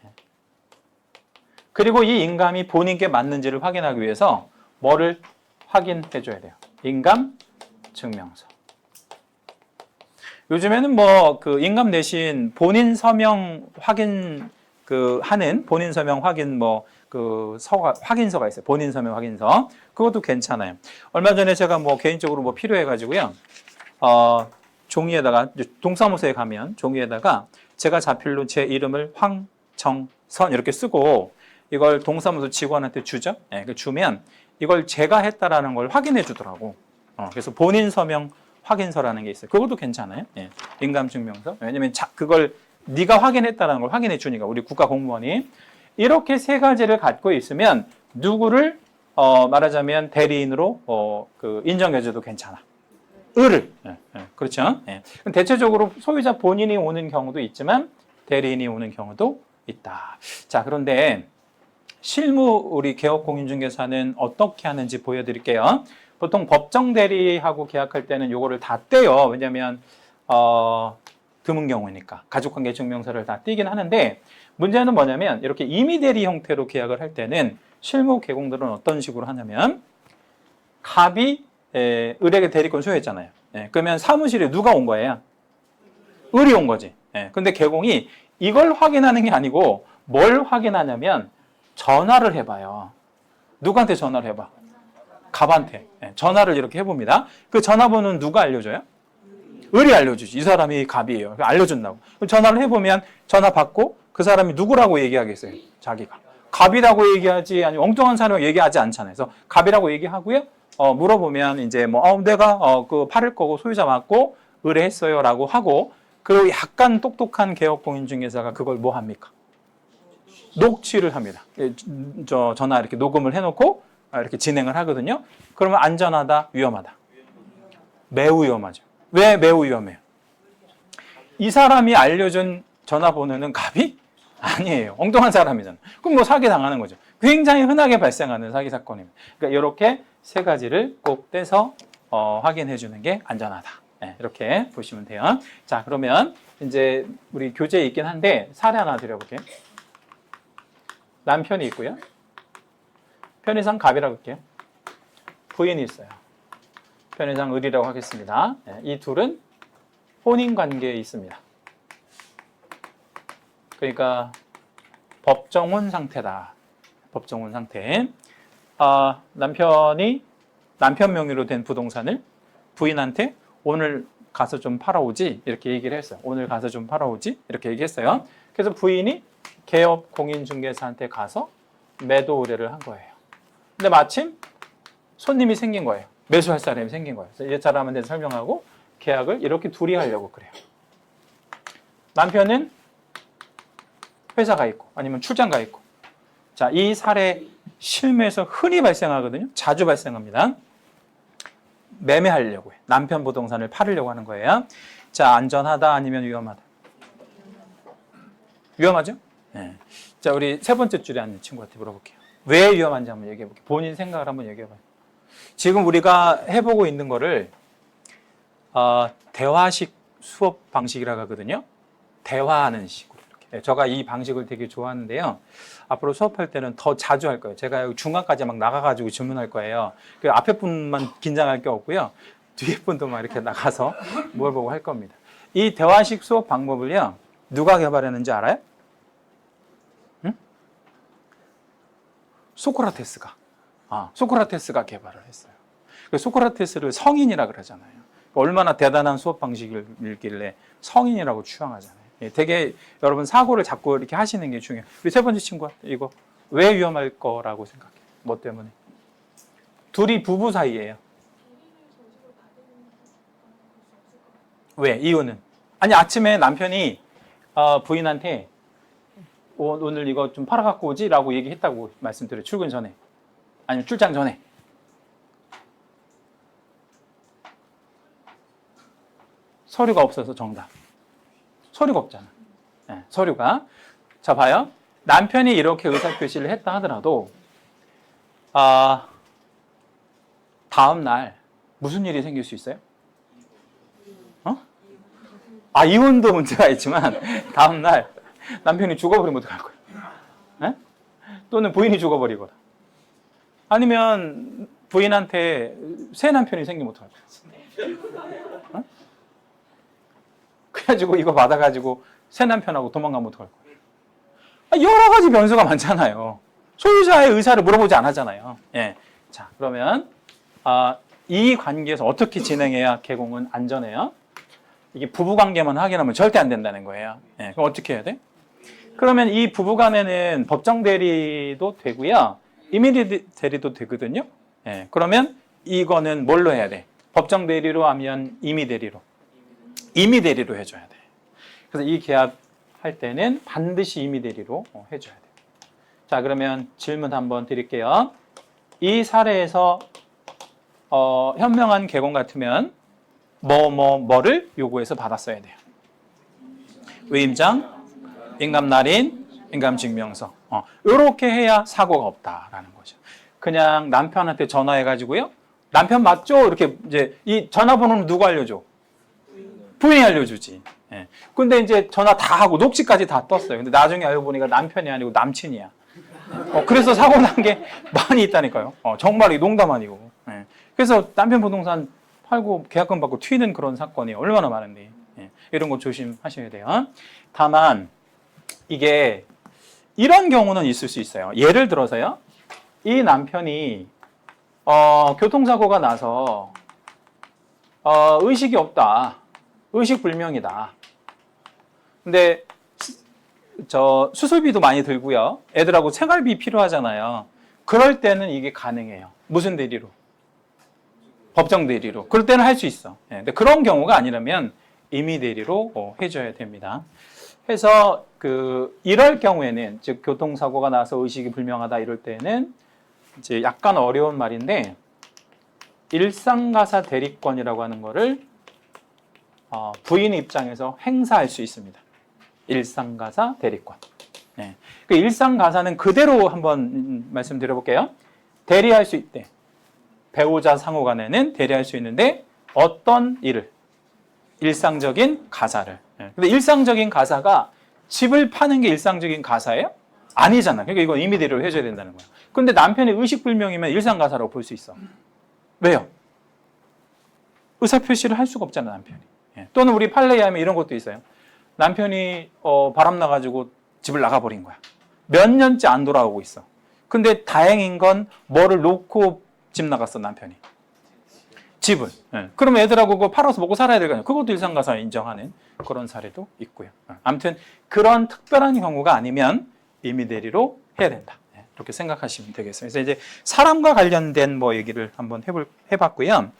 그리고 이 인감이 본인께 맞는지를 확인하기 위해서 뭐를 확인해 줘야 돼요? 인감 증명서. 요즘에는 뭐 그 인감 대신 본인 서명 확인 하는 본인 서명 확인 확인서가 있어요. 본인 서명 확인서. 그것도 괜찮아요. 얼마 전에 제가 뭐 개인적으로 뭐 필요해 가지고요. 종이에다가 동사무소에 가면 종이에다가 제가 자필로 제 이름을 황정선 이렇게 쓰고 이걸 동사무소 직원한테 주죠. 주면 이걸 제가 했다라는 걸 확인해 주더라고. 그래서 본인 서명 확인서라는 게 있어요. 그것도 괜찮아요. 인감증명서. 왜냐면 그걸 네가 확인했다는 걸 확인해 주니까 우리 국가 공무원이 이렇게 3가지를 갖고 있으면 누구를 말하자면 대리인으로 인정해줘도 괜찮아. 을을. 그렇죠. 대체적으로 소유자 본인이 오는 경우도 있지만 대리인이 오는 경우도 있다. 자, 그런데 실무 우리 개업공인중개사는 어떻게 하는지 보여드릴게요. 보통 법정 대리하고 계약할 때는 요거를 다 떼요. 왜냐하면 드문 경우니까 가족관계 증명서를 다 떼긴 하는데 문제는 뭐냐면 이렇게 임의대리 형태로 계약을 할 때는 실무 개공들은 어떤 식으로 하냐면 갑이 을에게 대리권 소유했잖아요. 그러면 사무실에 누가 온 거예요? 을이 온 거지. 근데 개공이 이걸 확인하는 게 아니고 뭘 확인하냐면 전화를 해봐요. 누구한테 전화를 해봐? 갑한테. 전화를 이렇게 해봅니다. 그 전화번호는 누가 알려줘요? 을이 알려주지. 이 사람이 갑이에요. 알려준다고. 전화를 해보면 전화 받고 그 사람이 누구라고 얘기하겠어요? 자기가. 갑이라고 얘기하지 아니면 엉뚱한 사람이 얘기하지 않잖아요. 그래서 갑이라고 얘기하고요. 물어보면 이제 뭐 내가 그 팔을 거고 소유자 맞고 의뢰했어요라고 하고 그리고 약간 똑똑한 개업공인중개사가 그걸 뭐 합니까? 녹취를 합니다. 전화 이렇게 녹음을 해놓고 이렇게 진행을 하거든요. 그러면 안전하다, 위험하다? 매우 위험하죠. 왜 매우 위험해요? 이 사람이 알려준 전화번호는 갑이? 아니에요. 엉뚱한 사람이잖아요. 그럼 뭐 사기 당하는 거죠. 굉장히 흔하게 발생하는 사기 사건입니다. 그러니까 이렇게 세 가지를 꼭 떼서 확인해 주는 게 안전하다. 네, 이렇게 보시면 돼요. 자, 그러면 이제 우리 교재에 있긴 한데 사례 하나 드려볼게요. 남편이 있고요. 편의상 갑이라고 할게요. 부인이 있어요. 편의상 을이라고 하겠습니다. 네, 이 둘은 혼인 관계에 있습니다. 그러니까 법정혼 상태다. 법정혼 상태. 남편이 남편 명의로 된 부동산을 부인한테 오늘 가서 좀 팔아오지 이렇게 얘기를 했어요. 오늘 가서 좀 팔아오지 이렇게 얘기했어요. 그래서 부인이 개업 공인중개사한테 가서 매도 의뢰를 한 거예요. 근데 마침 손님이 생긴 거예요. 매수할 사람이 생긴 거예요. 그래서 이 사람한테 설명하고 계약을 이렇게 둘이 하려고 그래요. 남편은 회사가 있고 아니면 출장가 있고. 자, 이 사례 실무에서 흔히 발생하거든요. 자주 발생합니다. 매매하려고 해요. 남편 부동산을 팔으려고 하는 거예요. 자, 안전하다 아니면 위험하다? 위험하죠? 네. 자, 우리 세 번째 줄에 앉는 친구한테 물어볼게요. 왜 위험한지 한번 얘기해 볼게요. 본인 생각을 한번 얘기해 봐요. 지금 우리가 해보고 있는 거를 대화식 수업 방식이라고 하거든요. 대화하는 식으로. 이렇게. 제가 이 방식을 되게 좋아하는데요. 앞으로 수업할 때는 더 자주 할 거예요. 제가 중간까지 막 나가가지고 질문할 거예요. 그 앞에 분만 긴장할 게 없고요. 뒤에 분도 막 이렇게 나가서 물어보고 할 겁니다. 이 대화식 수업 방법을요. 누가 개발했는지 알아요? 응? 소크라테스가. 소크라테스가 개발을 했어요. 소크라테스를 성인이라 그러잖아요. 얼마나 대단한 수업 방식이길래 성인이라고 추앙하잖아요. 되게 여러분 사고를 자꾸 이렇게 하시는 게 중요해요. 우리 세 번째 친구한테 이거 왜 위험할 거라고 생각해요? 뭐 때문에? 둘이 부부 사이예요. 왜? 이유는? 아니 아침에 남편이 부인한테 오늘 이거 좀 팔아갖고 오지? 라고 얘기했다고 말씀드려요. 출근 전에. 아니면 출장 전에. 서류가 없어서 정답. 서류가 없잖아. 네, 서류가. 자, 봐요. 남편이 이렇게 의사표시를 했다 하더라도 다음 날 무슨 일이 생길 수 있어요? 이혼도 문제가 있지만 다음 날 남편이 죽어버리면 어떡할 거예요? 네? 또는 부인이 죽어버리거나 아니면 부인한테 새 남편이 생기면 어떡할 거예요? 그래가지고 이거 받아가지고 새 남편하고 도망가면 어떡할 거예요? 여러 가지 변수가 많잖아요. 소유자의 의사를 물어보지 않았잖아요. 예. 자, 그러면 이 관계에서 어떻게 진행해야 개공은 안전해요? 이게 부부관계만 확인하면 절대 안 된다는 거예요. 예. 그럼 어떻게 해야 돼? 그러면 이 부부간에는 법정 대리도 되고요. 임의 대리도 되거든요. 예. 그러면 이거는 뭘로 해야 돼? 법정 대리로 하면 임의 대리로. 임의 대리로 해줘야 돼. 그래서 이 계약할 때는 반드시 임의 대리로 해줘야 돼. 자, 그러면 질문 한번 드릴게요. 이 사례에서 현명한 개공 같으면 뭐를 요구해서 받았어야 돼요. 위임장, 인감날인, 인감증명서. 이렇게 해야 사고가 없다라는 거죠. 그냥 남편한테 전화해가지고요. 남편 맞죠? 이렇게 이제 이 전화번호는 누가 알려줘? 부인이 알려주지. 예. 근데 이제 전화 다 하고 녹취까지 다 떴어요. 근데 나중에 알고 보니까 남편이 아니고 남친이야. 그래서 사고 난 게 많이 있다니까요. 정말 농담 아니고. 예. 그래서 남편 부동산 팔고 계약금 받고 튀는 그런 사건이 얼마나 많은데. 예. 이런 거 조심하셔야 돼요. 다만 이게 이런 경우는 있을 수 있어요. 예를 들어서요. 이 남편이 교통사고가 나서 의식이 없다. 의식불명이다. 근데 저 수술비도 많이 들고요. 애들하고 생활비 필요하잖아요. 그럴 때는 이게 가능해요. 무슨 대리로? 법정 대리로. 그럴 때는 할 수 있어. 근데 그런 경우가 아니라면 임의 대리로 해줘야 됩니다. 해서 이럴 경우에는, 즉 교통사고가 나서 의식이 불명하다 이럴 때는 이제 약간 어려운 말인데, 일상가사 대리권이라고 하는 거를 부인 입장에서 행사할 수 있습니다. 일상가사 대리권. 네. 그 일상가사는 그대로 한번 말씀드려볼게요. 대리할 수 있대. 배우자 상호 간에는 대리할 수 있는데 어떤 일을? 일상적인 가사를. 네. 근데 일상적인 가사가 집을 파는 게 일상적인 가사예요? 아니잖아. 그러니까 이건 임의 대리로 해줘야 된다는 거야. 근데 남편이 의식불명이면 일상가사라고 볼 수 있어. 왜요? 의사표시를 할 수가 없잖아, 남편이. 예. 또는 우리 판례하면 이런 것도 있어요. 남편이 바람 나가지고 집을 나가버린 거야. 몇 년째 안 돌아오고 있어. 근데 다행인 건 뭐를 놓고 집 나갔어, 남편이. 집을. 예. 그러면 애들하고 그거 팔아서 먹고 살아야 되거든요. 그것도 일상가사 인정하는 그런 사례도 있고요. 아무튼 그런 특별한 경우가 아니면 임의 대리로 해야 된다. 이렇게 생각하시면 되겠어요. 그래서 이제 사람과 관련된 얘기를 한번 해봤고요.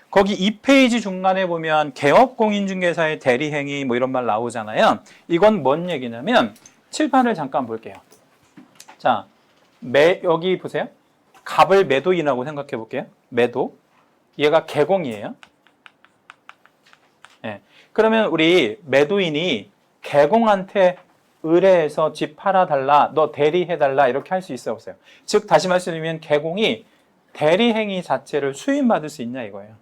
거기 2페이지 중간에 보면 개업공인중개사의 대리행위 이런 말 나오잖아요. 이건 뭔 얘기냐면 칠판을 잠깐 볼게요. 자, 여기 보세요. 갑을 매도인하고 생각해 볼게요. 매도. 얘가 개공이에요. 네. 그러면 우리 매도인이 개공한테 의뢰해서 집 팔아달라, 너 대리해달라 이렇게 할 수 있어 없어요? 즉 다시 말씀드리면 개공이 대리행위 자체를 수임받을 수 있냐 이거예요.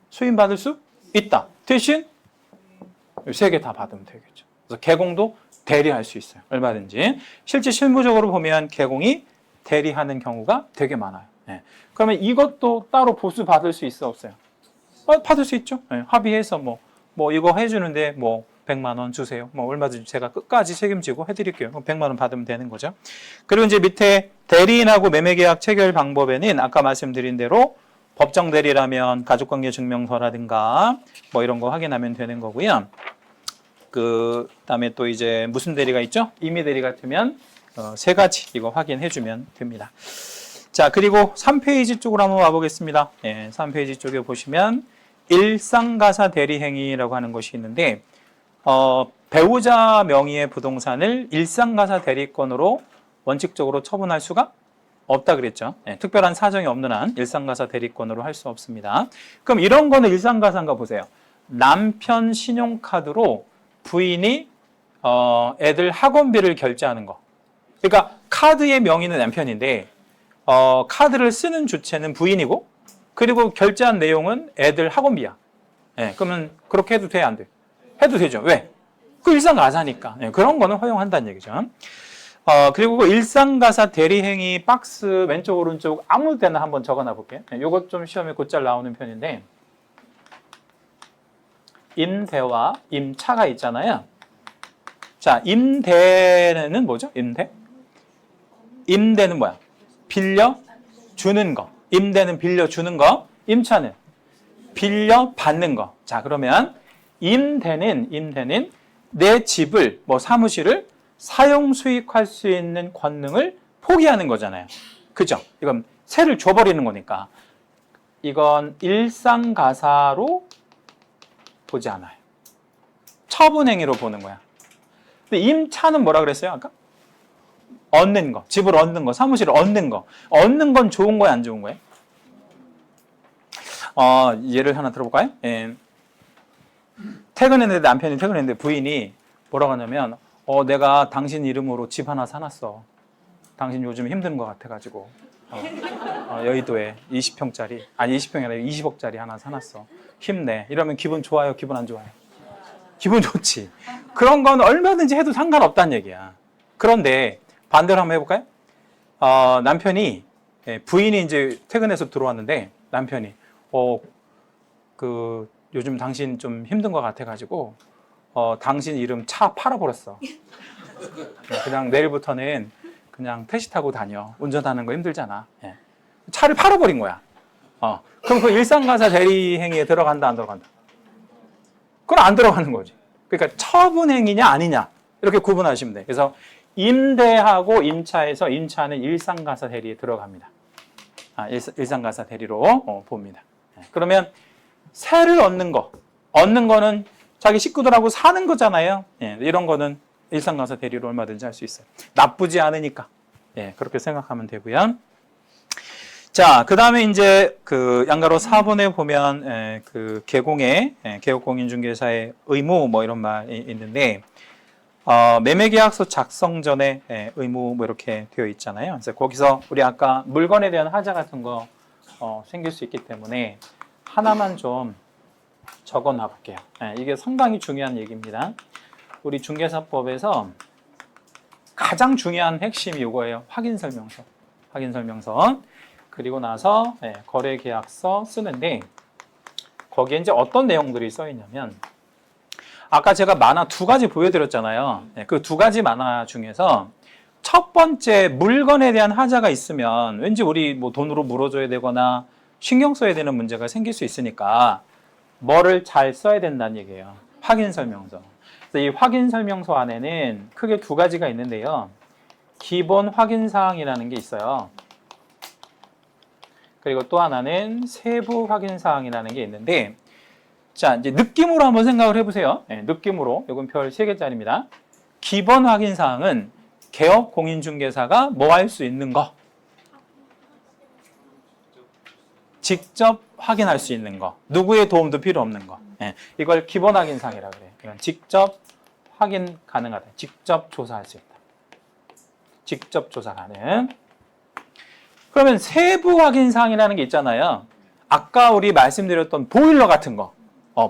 수임받을 수 있다. 대신 세 개 다 받으면 되겠죠. 그래서 개공도 대리할 수 있어요. 얼마든지. 실제 실무적으로 보면 개공이 대리하는 경우가 되게 많아요. 네. 그러면 이것도 따로 보수 받을 수 있어 없어요? 받을 수 있죠. 네. 합의해서 이거 해주는데 100만 원 주세요. 얼마든지 제가 끝까지 책임지고 해드릴게요. 100만 원 받으면 되는 거죠. 그리고 이제 밑에 대리인하고 매매계약 체결 방법에는 아까 말씀드린 대로 법정 대리라면 가족관계 증명서라든가 이런 거 확인하면 되는 거고요. 그 다음에 또 이제 무슨 대리가 있죠? 임의 대리 같으면 세 가지 이거 확인해주면 됩니다. 자, 그리고 3페이지 쪽으로 한번 와보겠습니다. 3페이지 쪽에 보시면 일상가사 대리행위라고 하는 것이 있는데 배우자 명의의 부동산을 일상가사 대리권으로 원칙적으로 처분할 수가 없다 그랬죠. 특별한 사정이 없는 한 일상가사 대리권으로 할 수 없습니다. 그럼 이런 거는 일상가사인가 보세요. 남편 신용카드로 부인이 애들 학원비를 결제하는 거. 그러니까 카드의 명의는 남편인데 카드를 쓰는 주체는 부인이고 그리고 결제한 내용은 애들 학원비야. 그러면 그렇게 해도 돼, 안 돼? 해도 되죠. 왜? 그 일상가사니까. 그런 거는 허용한다는 얘기죠. 그리고 그 일상가사 대리행위 박스 왼쪽 오른쪽 아무 데나 한번 적어놔 볼게요. 이것 좀 시험에 곧잘 나오는 편인데 임대와 임차가 있잖아요. 자, 임대는 뭐죠? 임대는 뭐야? 빌려주는 거. 임대는 빌려주는 거. 임차는 빌려받는 거. 자, 그러면 임대는 내 집을 사무실을 사용 수익할 수 있는 권능을 포기하는 거잖아요. 그죠? 이건 세를 줘버리는 거니까 이건 일상가사로 보지 않아요. 처분행위로 보는 거야. 근데 임차는 뭐라 그랬어요? 아까? 얻는 거, 집을 얻는 거, 사무실을 얻는 거. 얻는 건 좋은 거예요, 안 좋은 거예요? 예를 하나 들어볼까요? 남편이 퇴근했는데 부인이 뭐라고 하냐면 내가 당신 이름으로 집 하나 사놨어. 당신 요즘 힘든 것 같아가지고 여의도에 20평짜리 아니 20평이 아니라 20억짜리 하나 사놨어. 힘내. 이러면 기분 좋아요? 기분 안 좋아요? 기분 좋지. 그런 건 얼마든지 해도 상관없다는 얘기야. 그런데 반대로 한번 해볼까요? 남편이 부인이 이제 퇴근해서 들어왔는데 남편이 요즘 당신 좀 힘든 것 같아가지고 당신 이름 차 팔아버렸어. 그냥 내일부터는 그냥 택시 타고 다녀. 운전하는 거 힘들잖아. 차를 팔아버린 거야. 그럼 그 일상가사 대리행위에 들어간다 안 들어간다? 그건 안 들어가는 거지. 그러니까 처분행위냐 아니냐 이렇게 구분하시면 돼요. 그래서 임대하고 임차에서 임차는 일상가사 대리에 들어갑니다. 일상가사 대리로 봅니다. 그러면 세를 얻는 거는 자기 식구들하고 사는 거잖아요. 이런 거는 일상가사 대리로 얼마든지 할 수 있어요. 나쁘지 않으니까. 그렇게 생각하면 되고요. 자, 그 다음에 이제 그 양가로 4번에 보면 그 개공의 개업공인중개사의 의무 뭐 이런 말이 있는데 매매계약서 작성 전에 의무 뭐 이렇게 되어 있잖아요. 그래서 거기서 우리 아까 물건에 대한 하자 같은 거 생길 수 있기 때문에 하나만 좀 적어 놔 볼게요. 이게 상당히 중요한 얘기입니다. 우리 중개사법에서 가장 중요한 핵심이 이거예요. 확인설명서. 그리고 나서 거래계약서 쓰는데 거기에 이제 어떤 내용들이 써 있냐면 아까 제가 만화 두 가지 보여드렸잖아요. 그 두 가지 만화 중에서 첫 번째 물건에 대한 하자가 있으면 왠지 우리 뭐 돈으로 물어줘야 되거나 신경 써야 되는 문제가 생길 수 있으니까 뭐를 잘 써야 된다는 얘기예요. 확인설명서. 그래서 이 확인설명서 안에는 크게 두 가지가 있는데요. 기본 확인사항이라는 게 있어요. 그리고 또 하나는 세부 확인사항이라는 게 있는데 자, 이제 느낌으로 한번 생각을 해보세요. 느낌으로. 이건 별 3개짜리입니다. 기본 확인사항은 개업 공인중개사가 뭐 할 수 있는 거? 직접 확인할 수 있는 거. 누구의 도움도 필요 없는 거. 이걸 기본 확인사항이라고 그래요. 이건 직접 확인 가능하다. 직접 조사할 수 있다. 직접 조사 가능. 그러면 세부 확인사항이라는 게 있잖아요. 아까 우리 말씀드렸던 보일러 같은 거.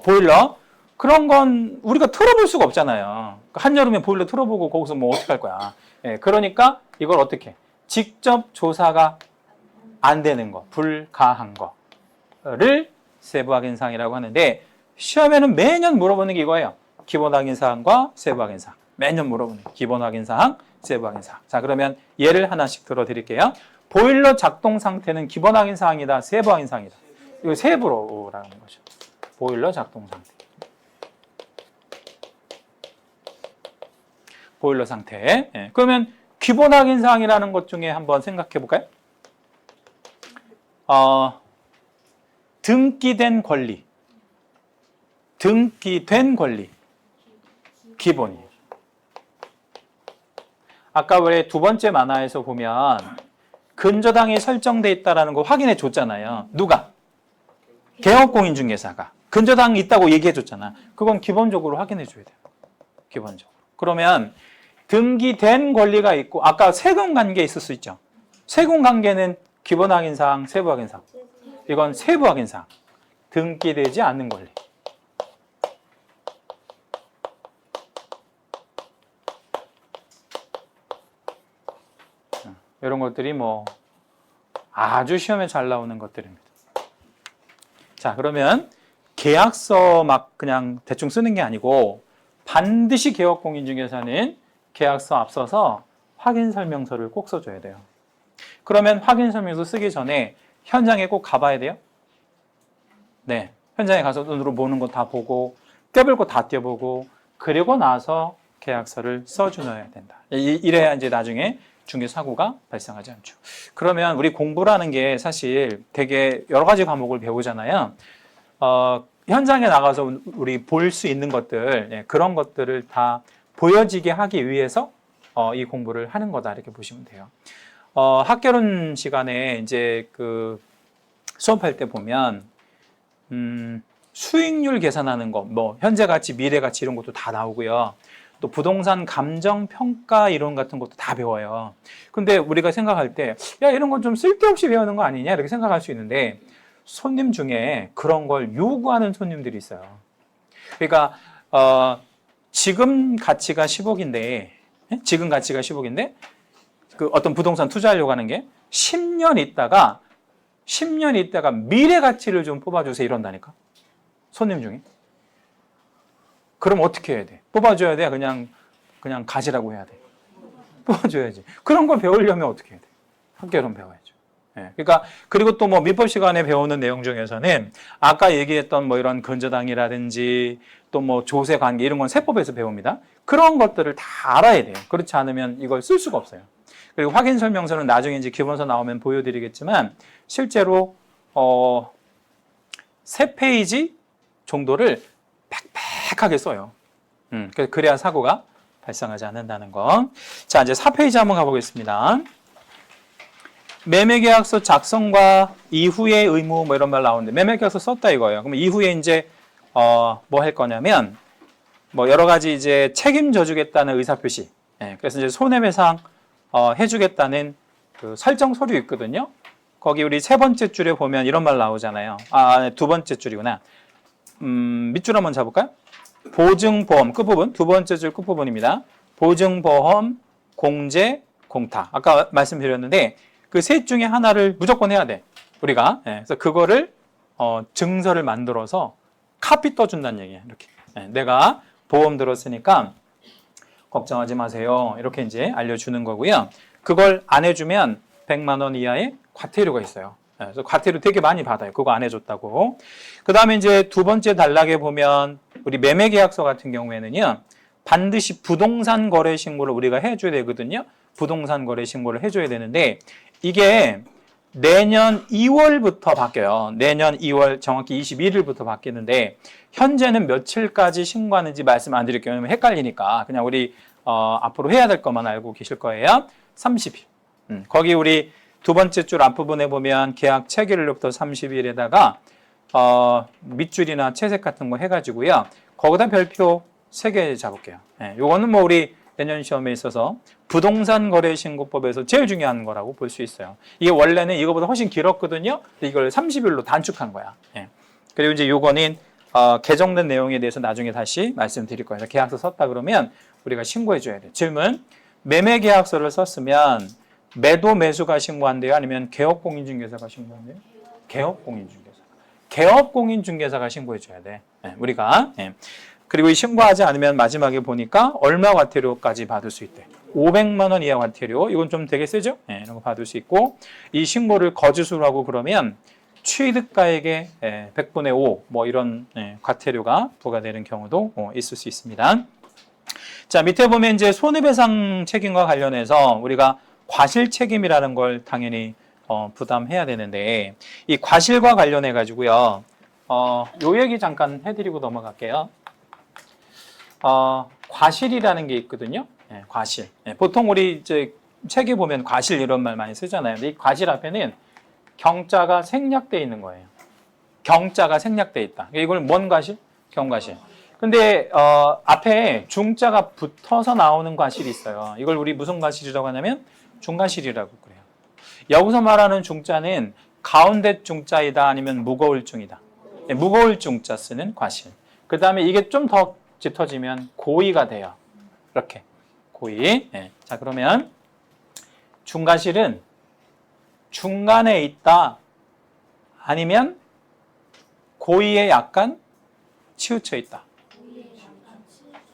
보일러. 그런 건 우리가 틀어볼 수가 없잖아요. 한여름에 보일러 틀어보고 거기서 뭐 어떻게 할 거야. 그러니까 이걸 어떻게? 직접 조사가 안 되는 거, 불가한 거를 세부 확인사항이라고 하는데 시험에는 매년 물어보는 게 이거예요. 기본 확인사항과 세부 확인사항. 매년 물어보는 게 기본 확인사항, 세부 확인사항. 자, 그러면 예를 하나씩 들어드릴게요. 보일러 작동 상태는 기본 확인사항이다, 세부 확인사항이다. 이거 세부로라는 거죠. 보일러 작동 상태. 보일러 상태. 그러면 기본 확인사항이라는 것 중에 한번 생각해 볼까요? 등기된 권리. 등기된 권리. 기본이에요. 아까 우리 두 번째 만화에서 보면 근저당이 설정돼 있다는 거 확인해 줬잖아요. 누가? 개업공인중개사가. 근저당이 있다고 얘기해 줬잖아. 그건 기본적으로 확인해 줘야 돼요. 기본적으로. 그러면 등기된 권리가 있고 아까 세금 관계 있을 수 있죠. 세금 관계는 기본 확인사항, 세부 확인사항. 이건 세부 확인사항. 등기되지 않는 권리. 이런 것들이 뭐 아주 시험에 잘 나오는 것들입니다. 자, 그러면 계약서 막 그냥 대충 쓰는 게 아니고 반드시 개업공인중개사는 계약서 앞서서 확인설명서를 꼭 써줘야 돼요. 그러면 확인설명서 쓰기 전에 현장에 꼭 가봐야 돼요. 네, 현장에 가서 눈으로 보는 거 다 보고 떼볼 거 다 떼보고 그리고 나서 계약서를 써주어야 된다. 이래야 이제 나중에 중개 사고가 발생하지 않죠. 그러면 우리 공부라는 게 사실 되게 여러 가지 과목을 배우잖아요. 현장에 나가서 우리 볼 수 있는 것들, 그런 것들을 다 보여지게 하기 위해서 이 공부를 하는 거다 이렇게 보시면 돼요. 학개론 시간에 이제 그 수업할 때 보면 수익률 계산하는 거, 뭐 현재 가치, 미래 가치 이런 것도 다 나오고요. 또 부동산 감정 평가 이론 같은 것도 다 배워요. 근데 우리가 생각할 때, 야, 이런 건 좀 쓸데없이 배우는 거 아니냐 이렇게 생각할 수 있는데 손님 중에 그런 걸 요구하는 손님들이 있어요. 그러니까 지금 가치가 10억인데, 지금 가치가 10억인데 그 어떤 부동산 투자하려고 하는 게 10년 있다가 미래 가치를 좀 뽑아주세요 이런다니까. 손님 중에. 그럼 어떻게 해야 돼? 뽑아줘야 돼? 그냥 가시라고 해야 돼? 뽑아줘야지. 그런 걸 배우려면 어떻게 해야 돼? 학개론 배워야죠. 그러니까 그리고 또 뭐 민법 시간에 배우는 내용 중에서는 아까 얘기했던 뭐 이런 근저당이라든지 또 뭐 조세 관계 이런 건 세법에서 배웁니다. 그런 것들을 다 알아야 돼요. 그렇지 않으면 이걸 쓸 수가 없어요. 그리고 확인 설명서는 나중에 이제 기본서 나오면 보여드리겠지만 실제로 3페이지 정도를 빽빽하게 써요. 그래야 사고가 발생하지 않는다는 거. 자, 이제 4페이지 한번 가보겠습니다. 매매계약서 작성과 이후의 의무 뭐 이런 말 나오는데 매매계약서 썼다 이거예요. 그럼 이후에 이제 뭐 할 거냐면 뭐 여러 가지 이제 책임져 주겠다는 의사표시. 예, 그래서 이제 손해배상 해주겠다는 그 설정 서류 있거든요. 거기 우리 3번째 줄에 보면 이런 말 나오잖아요. 아, 2번째 줄이구나. 밑줄 한번 잡을까요? 보증보험 끝부분, 2번째 줄 끝부분입니다. 보증보험, 공제, 공타. 아까 말씀드렸는데 그 셋 중에 하나를 무조건 해야 돼. 우리가. 예, 그래서 그거를 증서를 만들어서 카피 떠준다는 얘기예요. 이렇게. 예, 내가 보험 들었으니까 걱정하지 마세요. 이렇게 이제 알려주는 거고요. 그걸 안 해주면 100만 원 이하의 과태료가 있어요. 그래서 과태료 되게 많이 받아요. 그거 안 해줬다고. 그 다음에 이제 2번째 단락에 보면 우리 매매계약서 같은 경우에는요. 반드시 부동산 거래 신고를 우리가 해줘야 되거든요. 부동산 거래 신고를 해줘야 되는데 이게 내년 2월부터 바뀌어요. 내년 2월 정확히 21일부터 바뀌는데 현재는 며칠까지 신고하는지 말씀 안 드릴게요. 왜냐면 헷갈리니까 그냥 우리 앞으로 해야 될 것만 알고 계실 거예요. 30일. 거기 우리 2번째 줄 앞부분에 보면 계약 체결일로부터 30일에다가 밑줄이나 채색 같은 거 해가지고요. 거기다 별표 3개 잡을게요. 예, 요거는 뭐 우리 내년 시험에 있어서 부동산 거래 신고법에서 제일 중요한 거라고 볼 수 있어요. 이게 원래는 이거보다 훨씬 길었거든요. 근데 이걸 30일로 단축한 거야. 예. 그리고 이제 요거는 개정된 내용에 대해서 나중에 다시 말씀드릴 거예요. 계약서 썼다 그러면 우리가 신고해 줘야 돼. 질문. 매매 계약서를 썼으면 매도 매수가 신고한대요? 아니면 개업공인중개사가 신고한대요? 개업공인중개사. 개업공인중개사가 신고해 줘야 돼. 예, 우리가. 예. 그리고 이 신고하지 않으면 마지막에 보니까 얼마 과태료까지 받을 수 있대. 500만 원 이하 과태료. 이건 좀 되게 세죠? 네, 이런 거 받을 수 있고 이 신고를 거짓으로 하고 그러면 취득가액의 100분의 5 뭐 이런 과태료가 부과되는 경우도 있을 수 있습니다. 자, 밑에 보면 이제 손해배상 책임과 관련해서 우리가 과실 책임이라는 걸 당연히 부담해야 되는데 이 과실과 관련해 가지고요. 요 얘기 잠깐 해드리고 넘어갈게요. 과실이라는 게 있거든요. 네, 과실. 네, 보통 우리 이제 책에 보면 과실 이런 말 많이 쓰잖아요. 근데 이 과실 앞에는 경자가 생략되어 있는 거예요. 경자가 생략되어 있다. 이걸 뭔 과실? 경과실. 근데 앞에 중자가 붙어서 나오는 과실이 있어요. 이걸 우리 무슨 과실이라고 하냐면 중과실이라고 그래요. 여기서 말하는 중자는 가운데 중자이다 아니면 무거울 중이다. 네, 무거울 중자 쓰는 과실. 그 다음에 이게 좀 더 짙어지면 고의가 돼요. 이렇게 고의. 네. 자, 그러면 중과실은 중간에 있다 아니면 고의에 약간 치우쳐 있다.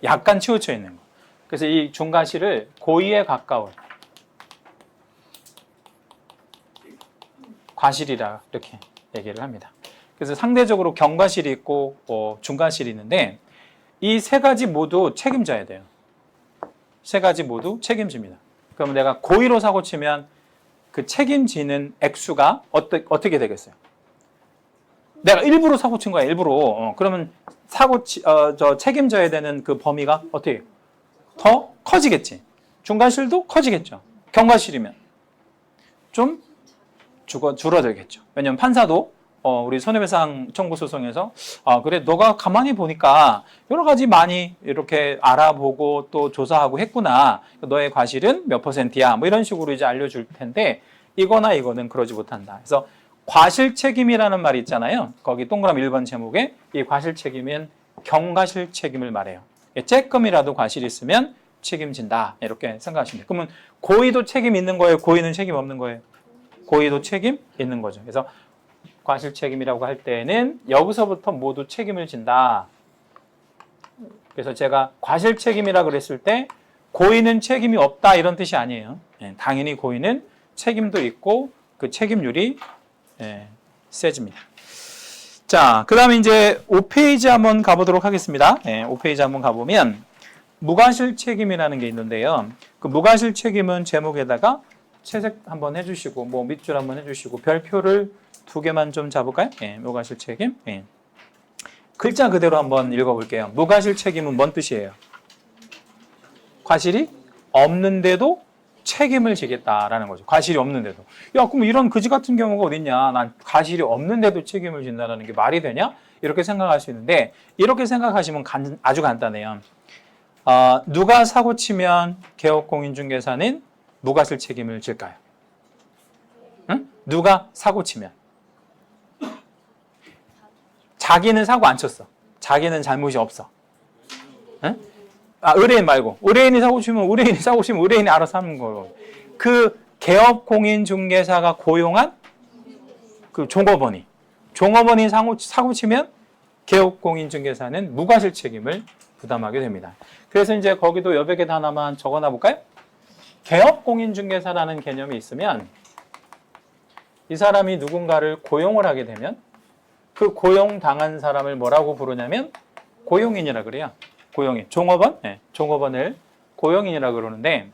약간 치우쳐 있는 거. 그래서 이 중과실을 고의에 가까운 과실이라 이렇게 얘기를 합니다. 그래서 상대적으로 경과실이 있고 중과실이 있는데 이 세 가지 모두 책임져야 돼요. 세 가지 모두 책임집니다. 그러면 내가 고의로 사고 치면 그 책임지는 액수가 어떻게 되겠어요? 내가 일부러 사고 친 거야, 일부러. 그러면 책임져야 되는 그 범위가 어떻게? 더 커지겠지. 중과실도 커지겠죠. 경과실이면 좀 줄어들겠죠. 왜냐면 판사도 우리 손해배상 청구 소송에서 그래 너가 가만히 보니까 여러 가지 많이 이렇게 알아보고 또 조사하고 했구나. 너의 과실은 몇 %야. 뭐 이런 식으로 이제 알려줄 텐데 이거나 이거는 그러지 못한다. 그래서 과실 책임이라는 말이 있잖아요. 거기 동그라미 1번 제목에 이 과실 책임은 경과실 책임을 말해요. 쬐끔이라도 과실이 있으면 책임진다. 이렇게 생각하시면 돼요. 그러면 고의도 책임 있는 거예요? 고의는 책임 없는 거예요? 고의도 책임 있는 거죠. 그래서 과실 책임이라고 할 때는 여기서부터 모두 책임을 진다. 그래서 제가 과실 책임이라 그랬을 때 고의는 책임이 없다 이런 뜻이 아니에요. 당연히 고의는 책임도 있고 그 책임률이 세집니다. 자, 그 다음에 이제 5페이지 한번 가보도록 하겠습니다. 네, 5페이지 한번 가보면 무과실책임이라는 게 있는데요. 그 무과실책임은 제목에다가 채색 한번 해주시고 뭐 밑줄 한번 해주시고 별표를 2개만 좀 잡을까요? 네, 무과실책임. 네. 글자 그대로 한번 읽어볼게요. 무과실책임은 뭔 뜻이에요? 과실이 없는데도 책임을 지겠다라는 거죠. 과실이 없는데도. 야, 그럼 이런 그지 같은 경우가 어딨냐? 난 과실이 없는데도 책임을 진다는 게 말이 되냐? 이렇게 생각할 수 있는데 이렇게 생각하시면 아주 간단해요. 누가 사고 치면 개업공인중개사는 무과실 책임을 질까요? 응? 누가 사고 치면. 자기는 사고 안 쳤어. 자기는 잘못이 없어. 응? 의뢰인 말고. 의뢰인이 사고 치면 의뢰인이 알아서 하는 거예요. 그 개업공인중개사가 고용한 그 종업원이 사고 치면 개업공인중개사는 무과실 책임을 부담하게 됩니다. 그래서 이제 거기도 여백에다 하나만 적어놔 볼까요? 개업공인중개사라는 개념이 있으면 이 사람이 누군가를 고용을 하게 되면 그 고용당한 사람을 뭐라고 부르냐면 고용인이라 그래요. 고용인. 종업원? 네, 종업원을 고용인이라 그러는데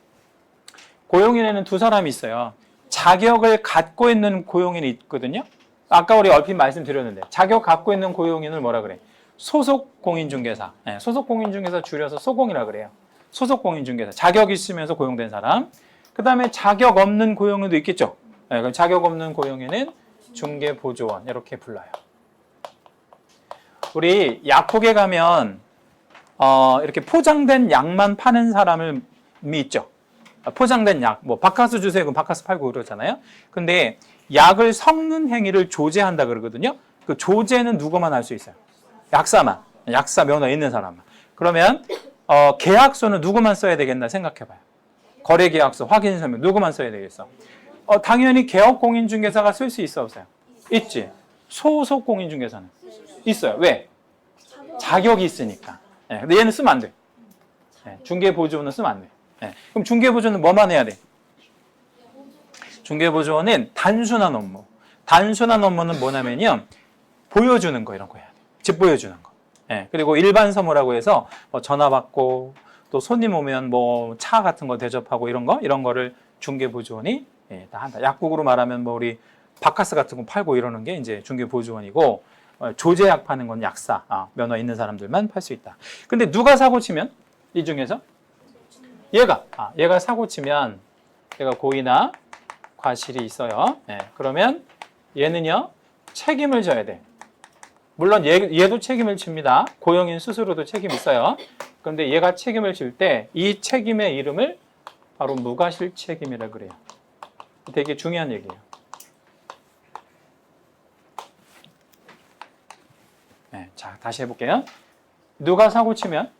고용인에는 두 사람이 있어요. 자격을 갖고 있는 고용인이 있거든요. 아까 우리 얼핏 말씀드렸는데 자격 갖고 있는 고용인을 뭐라 그래? 소속공인중개사. 네, 소속공인중개사 줄여서 소공이라 그래요. 소속공인중개사. 자격 있으면서 고용된 사람. 그 다음에 자격 없는 고용인도 있겠죠. 네, 그럼 자격 없는 고용인은 중개보조원 이렇게 불러요. 우리 약국에 가면 이렇게 포장된 약만 파는 사람이 있죠. 포장된 약, 뭐 바카스 주세요. 그럼 바카스 팔고 그러잖아요. 근데 약을 섞는 행위를 조제한다 그러거든요. 그 조제는 누구만 할 수 있어요? 약사만. 약사 면허 있는 사람만. 그러면 계약서는 누구만 써야 되겠나 생각해봐요. 거래계약서, 확인서면 누구만 써야 되겠어? 당연히 개업공인중개사가 쓸 수 있어 없어요? 있지. 소속공인중개사는 있어요. 왜? 자격이 있으니까. 네, 근데 얘는 쓰면 안 돼. 네, 중개보조원은 쓰면 안 돼. 네, 그럼 중개보조원은 뭐만 해야 돼? 중개보조원은 단순한 업무. 단순한 업무는 뭐냐면요. 보여주는 거 이런 거 해야 돼. 집 보여주는 거. 네, 그리고 일반 서무라고 해서 뭐 전화 받고 또 손님 오면 뭐 차 같은 거 대접하고 이런 거를 중개보조원이 다 한다. 약국으로 말하면 뭐 우리 바카스 같은 거 팔고 이러는 게 이제 중개보조원이고 조제약 파는 건 약사, 면허 있는 사람들만 팔 수 있다. 근데 누가 사고 치면 이 중에서 얘가 사고 치면 얘가 고의나 과실이 있어요. 그러면 얘는요 책임을 져야 돼. 물론 얘도 책임을 집니다. 고용인 스스로도 책임이 있어요. 그런데 얘가 책임을 질 때 이 책임의 이름을 바로 무과실 책임이라 그래요. 되게 중요한 얘기예요. 자, 다시 해볼게요. 누가 사고 치면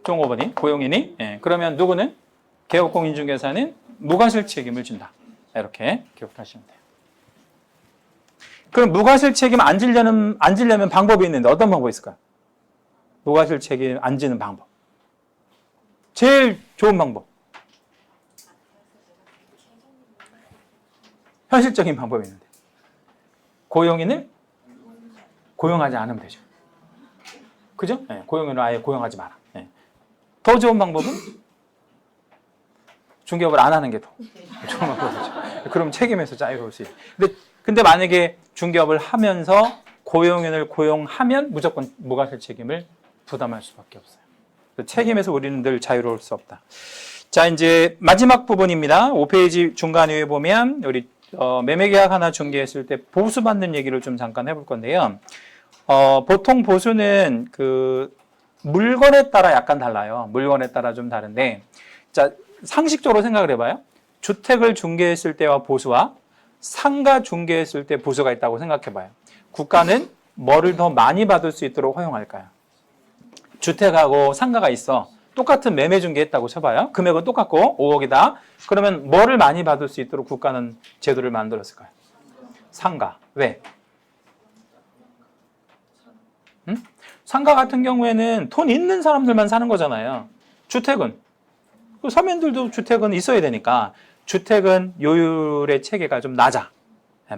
종업원이, 고용인이, 그러면 누구는? 개업공인중개사는 무과실 책임을 진다. 이렇게 기억하시면 돼요. 그럼 무과실 책임 안 지려면 방법이 있는데 어떤 방법이 있을까요? 무과실 책임 안 지는 방법. 제일 좋은 방법. 현실적인 방법이 있는데. 고용인을 고용하지 않으면 되죠. 그죠? 고용인을 아예 고용하지 마라. 더 좋은 방법은 중개업을 안 하는 게 더 좋은 방법이죠. 그럼 책임에서 자유로울 수 있어요. 근데 만약에 중개업을 하면서 고용인을 고용하면 무조건 무과실 책임을 부담할 수밖에 없어요. 책임에서 우리는 늘 자유로울 수 없다. 자, 이제 마지막 부분입니다. 5페이지 중간 위에 보면 우리 매매계약 하나 중개했을 때 보수 받는 얘기를 좀 잠깐 해볼 건데요. 보통 보수는 그 물건에 따라 약간 달라요. 물건에 따라 좀 다른데, 자, 상식적으로 생각을 해봐요. 주택을 중개했을 때와 보수와 상가 중개했을 때 보수가 있다고 생각해봐요. 국가는 뭐를 더 많이 받을 수 있도록 허용할까요? 주택하고 상가가 있어. 똑같은 매매 중개했다고 쳐봐요. 금액은 똑같고 5억이다. 그러면 뭐를 많이 받을 수 있도록 국가는 제도를 만들었을까요? 상가. 왜? 응? 상가 같은 경우에는 돈 있는 사람들만 사는 거잖아요. 주택은 서민들도 주택은 있어야 되니까 주택은 요율의 체계가 좀 낮아.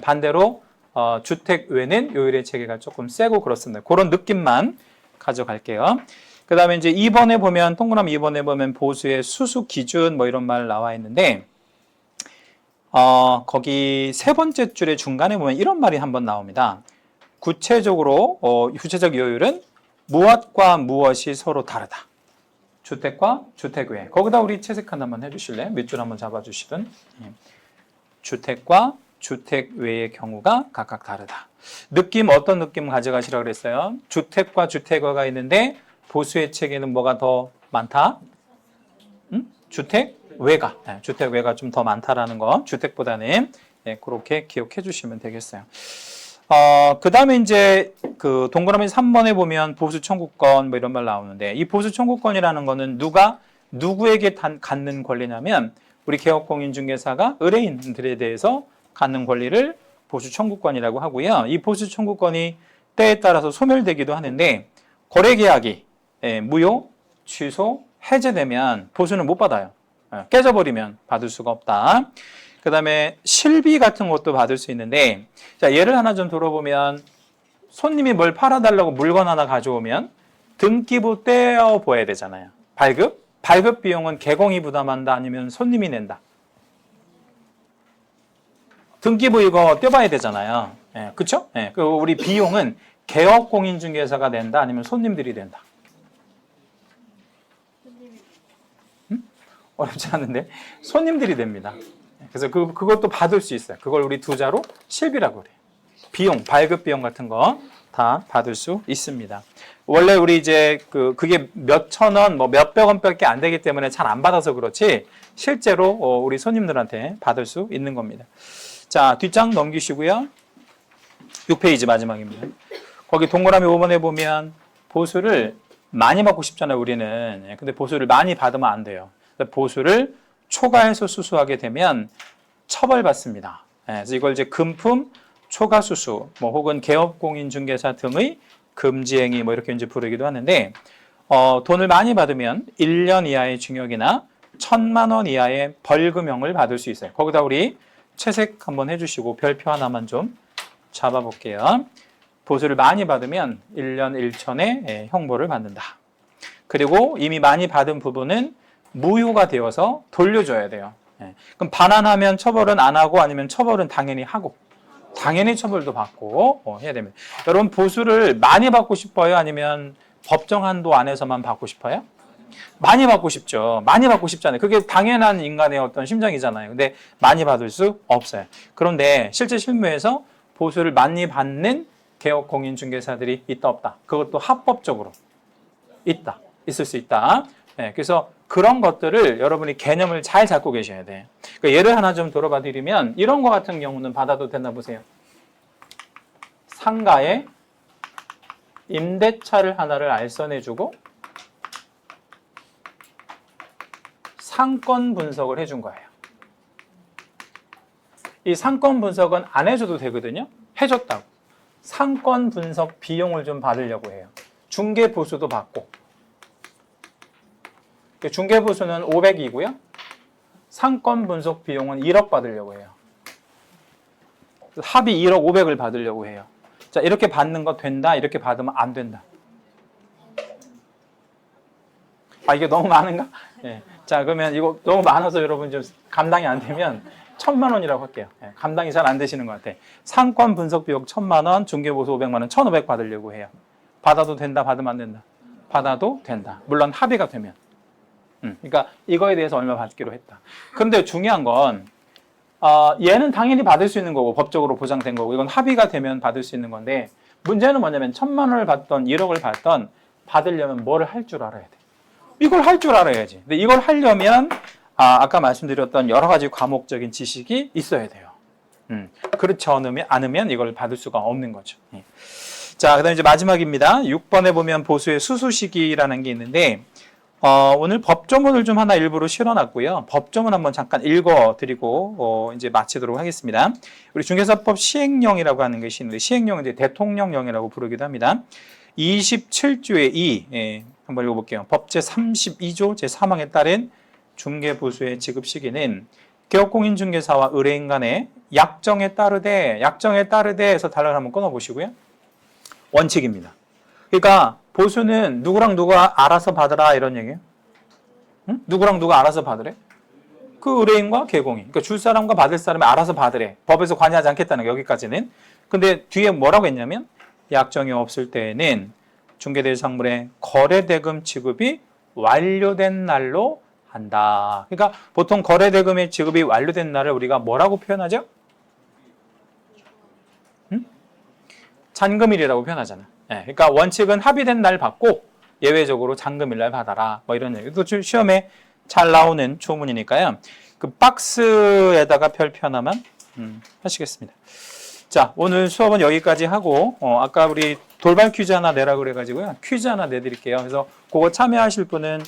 반대로 주택 외는 요율의 체계가 조금 세고 그렇습니다. 그런 느낌만 가져갈게요. 그 다음에 이제 2번에 보면, 동그라미 2번에 보면 보수의 수수 기준 뭐 이런 말 나와 있는데, 거기 세 번째 줄의 중간에 보면 이런 말이 한번 나옵니다. 구체적으로, 구체적 요율은 무엇과 무엇이 서로 다르다. 주택과 주택 외. 거기다 우리 채색한 한번 해주실래요? 밑줄 한번 잡아주시든. 주택과 주택 외의 경우가 각각 다르다. 느낌, 어떤 느낌 가져가시라고 그랬어요? 주택과 주택외가 있는데 보수의 체계는 뭐가 더 많다? 주택 외가. 네, 주택 외가 좀 더 많다라는 거. 주택보다는. 네, 그렇게 기억해 주시면 되겠어요. 그 다음에 이제 그 동그라미 3번에 보면 보수 청구권 뭐 이런 말 나오는데, 이 보수 청구권이라는 거는 누가 누구에게 갖는 권리냐면 우리 개업공인중개사가 의뢰인들에 대해서 갖는 권리를 보수 청구권이라고 하고요. 이 보수 청구권이 때에 따라서 소멸되기도 하는데, 거래계약이 무효, 취소, 해제되면 보수는 못 받아요. 깨져버리면 받을 수가 없다. 그 다음에 실비 같은 것도 받을 수 있는데, 자, 예를 하나 좀 들어보면, 손님이 뭘 팔아달라고 물건 하나 가져오면 등기부 떼어보아야 되잖아요. 발급? 발급 비용은 개공이 부담한다, 아니면 손님이 낸다? 등기부 이거 떼봐야 되잖아요. 그쵸? 그리고 우리 비용은 개업공인중개사가 낸다, 아니면 손님들이 낸다? 어렵지 않은데? 손님들이 냅니다. 그래서 그것도 받을 수 있어요. 그걸 우리 두 자로 실비라고 그래요. 비용, 발급 비용 같은 거 다 받을 수 있습니다. 원래 우리 이제 그게 몇천 원, 뭐 몇백 원밖에 안 되기 때문에 잘 안 받아서 그렇지, 실제로 우리 손님들한테 받을 수 있는 겁니다. 자, 뒷장 넘기시고요. 6페이지 마지막입니다. 거기 동그라미 5번에 보면 보수를 많이 받고 싶잖아요, 우리는. 근데 보수를 많이 받으면 안 돼요. 보수를 초과해서 수수하게 되면 처벌받습니다. 그래서 이걸 이제 금품 초과수수, 뭐 혹은 개업공인중개사 등의 금지행위 뭐 이렇게 이제 부르기도 하는데, 돈을 많이 받으면 1년 이하의 징역이나 1,000만 원 이하의 벌금형을 받을 수 있어요. 거기다 우리 채색 한번 해주시고 별표 하나만 좀 잡아볼게요. 보수를 많이 받으면 1년 1천의 형벌을 받는다. 그리고 이미 많이 받은 부분은 무효가 되어서 돌려줘야 돼요. 그럼 반환하면 처벌은 안 하고, 아니면 처벌은 당연히 하고, 당연히 처벌도 받고 해야 됩니다. 여러분, 보수를 많이 받고 싶어요? 아니면 법정 한도 안에서만 받고 싶어요? 많이 받고 싶죠. 많이 받고 싶잖아요. 그게 당연한 인간의 어떤 심정이잖아요. 근데 많이 받을 수 없어요. 그런데 실제 실무에서 보수를 많이 받는 개업공인중개사들이 있다 없다? 그것도 합법적으로 있다. 있을 수 있다. 그래서 그런 것들을 여러분이 개념을 잘 잡고 계셔야 돼요. 그러니까 예를 하나 좀 들어봐 드리면, 이런 거 같은 경우는 받아도 되나 보세요. 상가에 임대차를 하나를 알선해주고 상권 분석을 해준 거예요. 이 상권 분석은 안 해줘도 되거든요. 해줬다고. 상권 분석 비용을 좀 받으려고 해요. 중개 보수도 받고. 중개 보수는 500이고요. 상권 분석 비용은 1억 받으려고 해요. 합의 1억 500을 받으려고 해요. 자, 이렇게 받는 거 된다? 이렇게 받으면 안 된다. 이게 너무 많은가? 자, 그러면 이거 너무 많아서 여러분 좀 감당이 안 되면 1,000만 원이라고 할게요. 감당이 잘 안 되시는 것 같아. 상권 분석 비용 1,000만 원, 중개 보수 500만 원, 1,500 받으려고 해요. 받아도 된다? 받으면 안 된다? 받아도 된다. 물론 합의가 되면. 그러니까 이거에 대해서 얼마 받기로 했다. 그런데 중요한 건 얘는 당연히 받을 수 있는 거고, 법적으로 보장된 거고, 이건 합의가 되면 받을 수 있는 건데, 문제는 뭐냐면 1,000만 원을 받던 1억을 받던 받으려면 뭐를 할 줄 알아야 돼. 이걸 할 줄 알아야지. 근데 이걸 하려면 아까 말씀드렸던 여러 가지 과목적인 지식이 있어야 돼요. 그렇지 않으면 이걸 받을 수가 없는 거죠. 자, 그다음 이제 마지막입니다. 6번에 보면 보수의 수수 시기라는 게 있는데, 오늘 법조문을 좀 하나 일부러 실어놨고요. 법조문 한번 잠깐 읽어드리고 이제 마치도록 하겠습니다. 우리 중개사법 시행령이라고 하는 것이 있는데, 시행령은 이제 대통령령이라고 부르기도 합니다. 27조의 2 한번 읽어볼게요. 법제 32조 제3항에 따른 중개보수의 지급 시기는 개업공인중개사와 의뢰인 간의 약정에 따르되에서 단락을 한번 끊어보시고요. 원칙입니다. 그러니까 보수는 누구랑 누가 알아서 받으라 이런 얘기예요. 응? 누구랑 누가 알아서 받으래? 그 의뢰인과 개공이. 그러니까 줄 사람과 받을 사람이 알아서 받으래. 법에서 관여하지 않겠다는 거 여기까지는. 근데 뒤에 뭐라고 했냐면 약정이 없을 때에는 중개대상물의 거래대금 지급이 완료된 날로 한다. 그러니까 보통 거래대금의 지급이 완료된 날을 우리가 뭐라고 표현하죠? 응? 잔금일이라고 표현하잖아. 네, 그러니까 원칙은 합의된 날 받고 예외적으로 잔금일 날 받아라. 뭐 이런 얘기도 시험에 잘 나오는 조문이니까요. 그 박스에다가 별표 하나만 하시겠습니다. 자, 오늘 수업은 여기까지 하고 아까 우리 돌발 퀴즈 하나 내라 그래가지고요. 퀴즈 하나 내드릴게요. 그래서 그거 참여하실 분은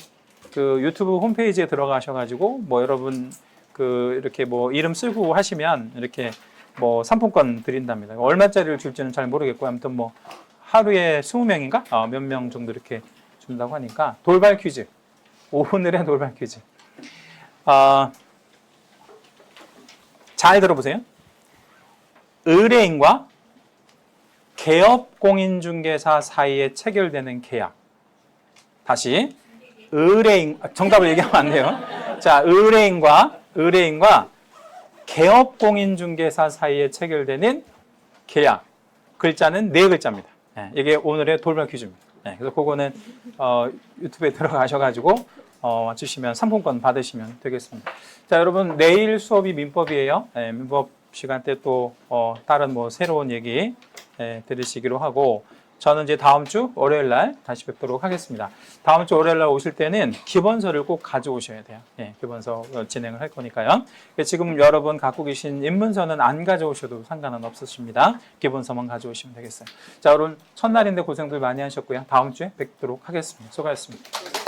그 유튜브 홈페이지에 들어가셔가지고 뭐 여러분 그 이렇게 뭐 이름 쓰고 하시면 이렇게 뭐 상품권 드린답니다. 얼마짜리를 줄지는 잘 모르겠고 아무튼 뭐 하루에 20명인가? 몇 명 정도 이렇게 준다고 하니까 돌발 퀴즈. 오늘의 돌발 퀴즈. 잘 들어보세요. 의뢰인과 개업공인중개사 사이에 체결되는 계약. 다시 의뢰인 정답을 얘기하면 안 돼요. 자, 의뢰인과 개업공인중개사 사이에 체결되는 계약. 글자는 4글자입니다. 네, 이게 오늘의 돌발 퀴즈입니다. 네, 그래서 그거는 유튜브에 들어가셔가지고 맞추시면 상품권 받으시면 되겠습니다. 자, 여러분 내일 수업이 민법이에요. 네, 민법 시간 때 또 다른 뭐 새로운 얘기 들으시기로 하고 저는 이제 다음 주 월요일 날 다시 뵙도록 하겠습니다. 다음 주 월요일 날 오실 때는 기본서를 꼭 가져오셔야 돼요. 네, 기본서 진행을 할 거니까요. 지금 여러분 갖고 계신 입문서는 안 가져오셔도 상관은 없으십니다. 기본서만 가져오시면 되겠어요. 자, 여러분 첫날인데 고생들 많이 하셨고요. 다음 주에 뵙도록 하겠습니다. 수고하셨습니다.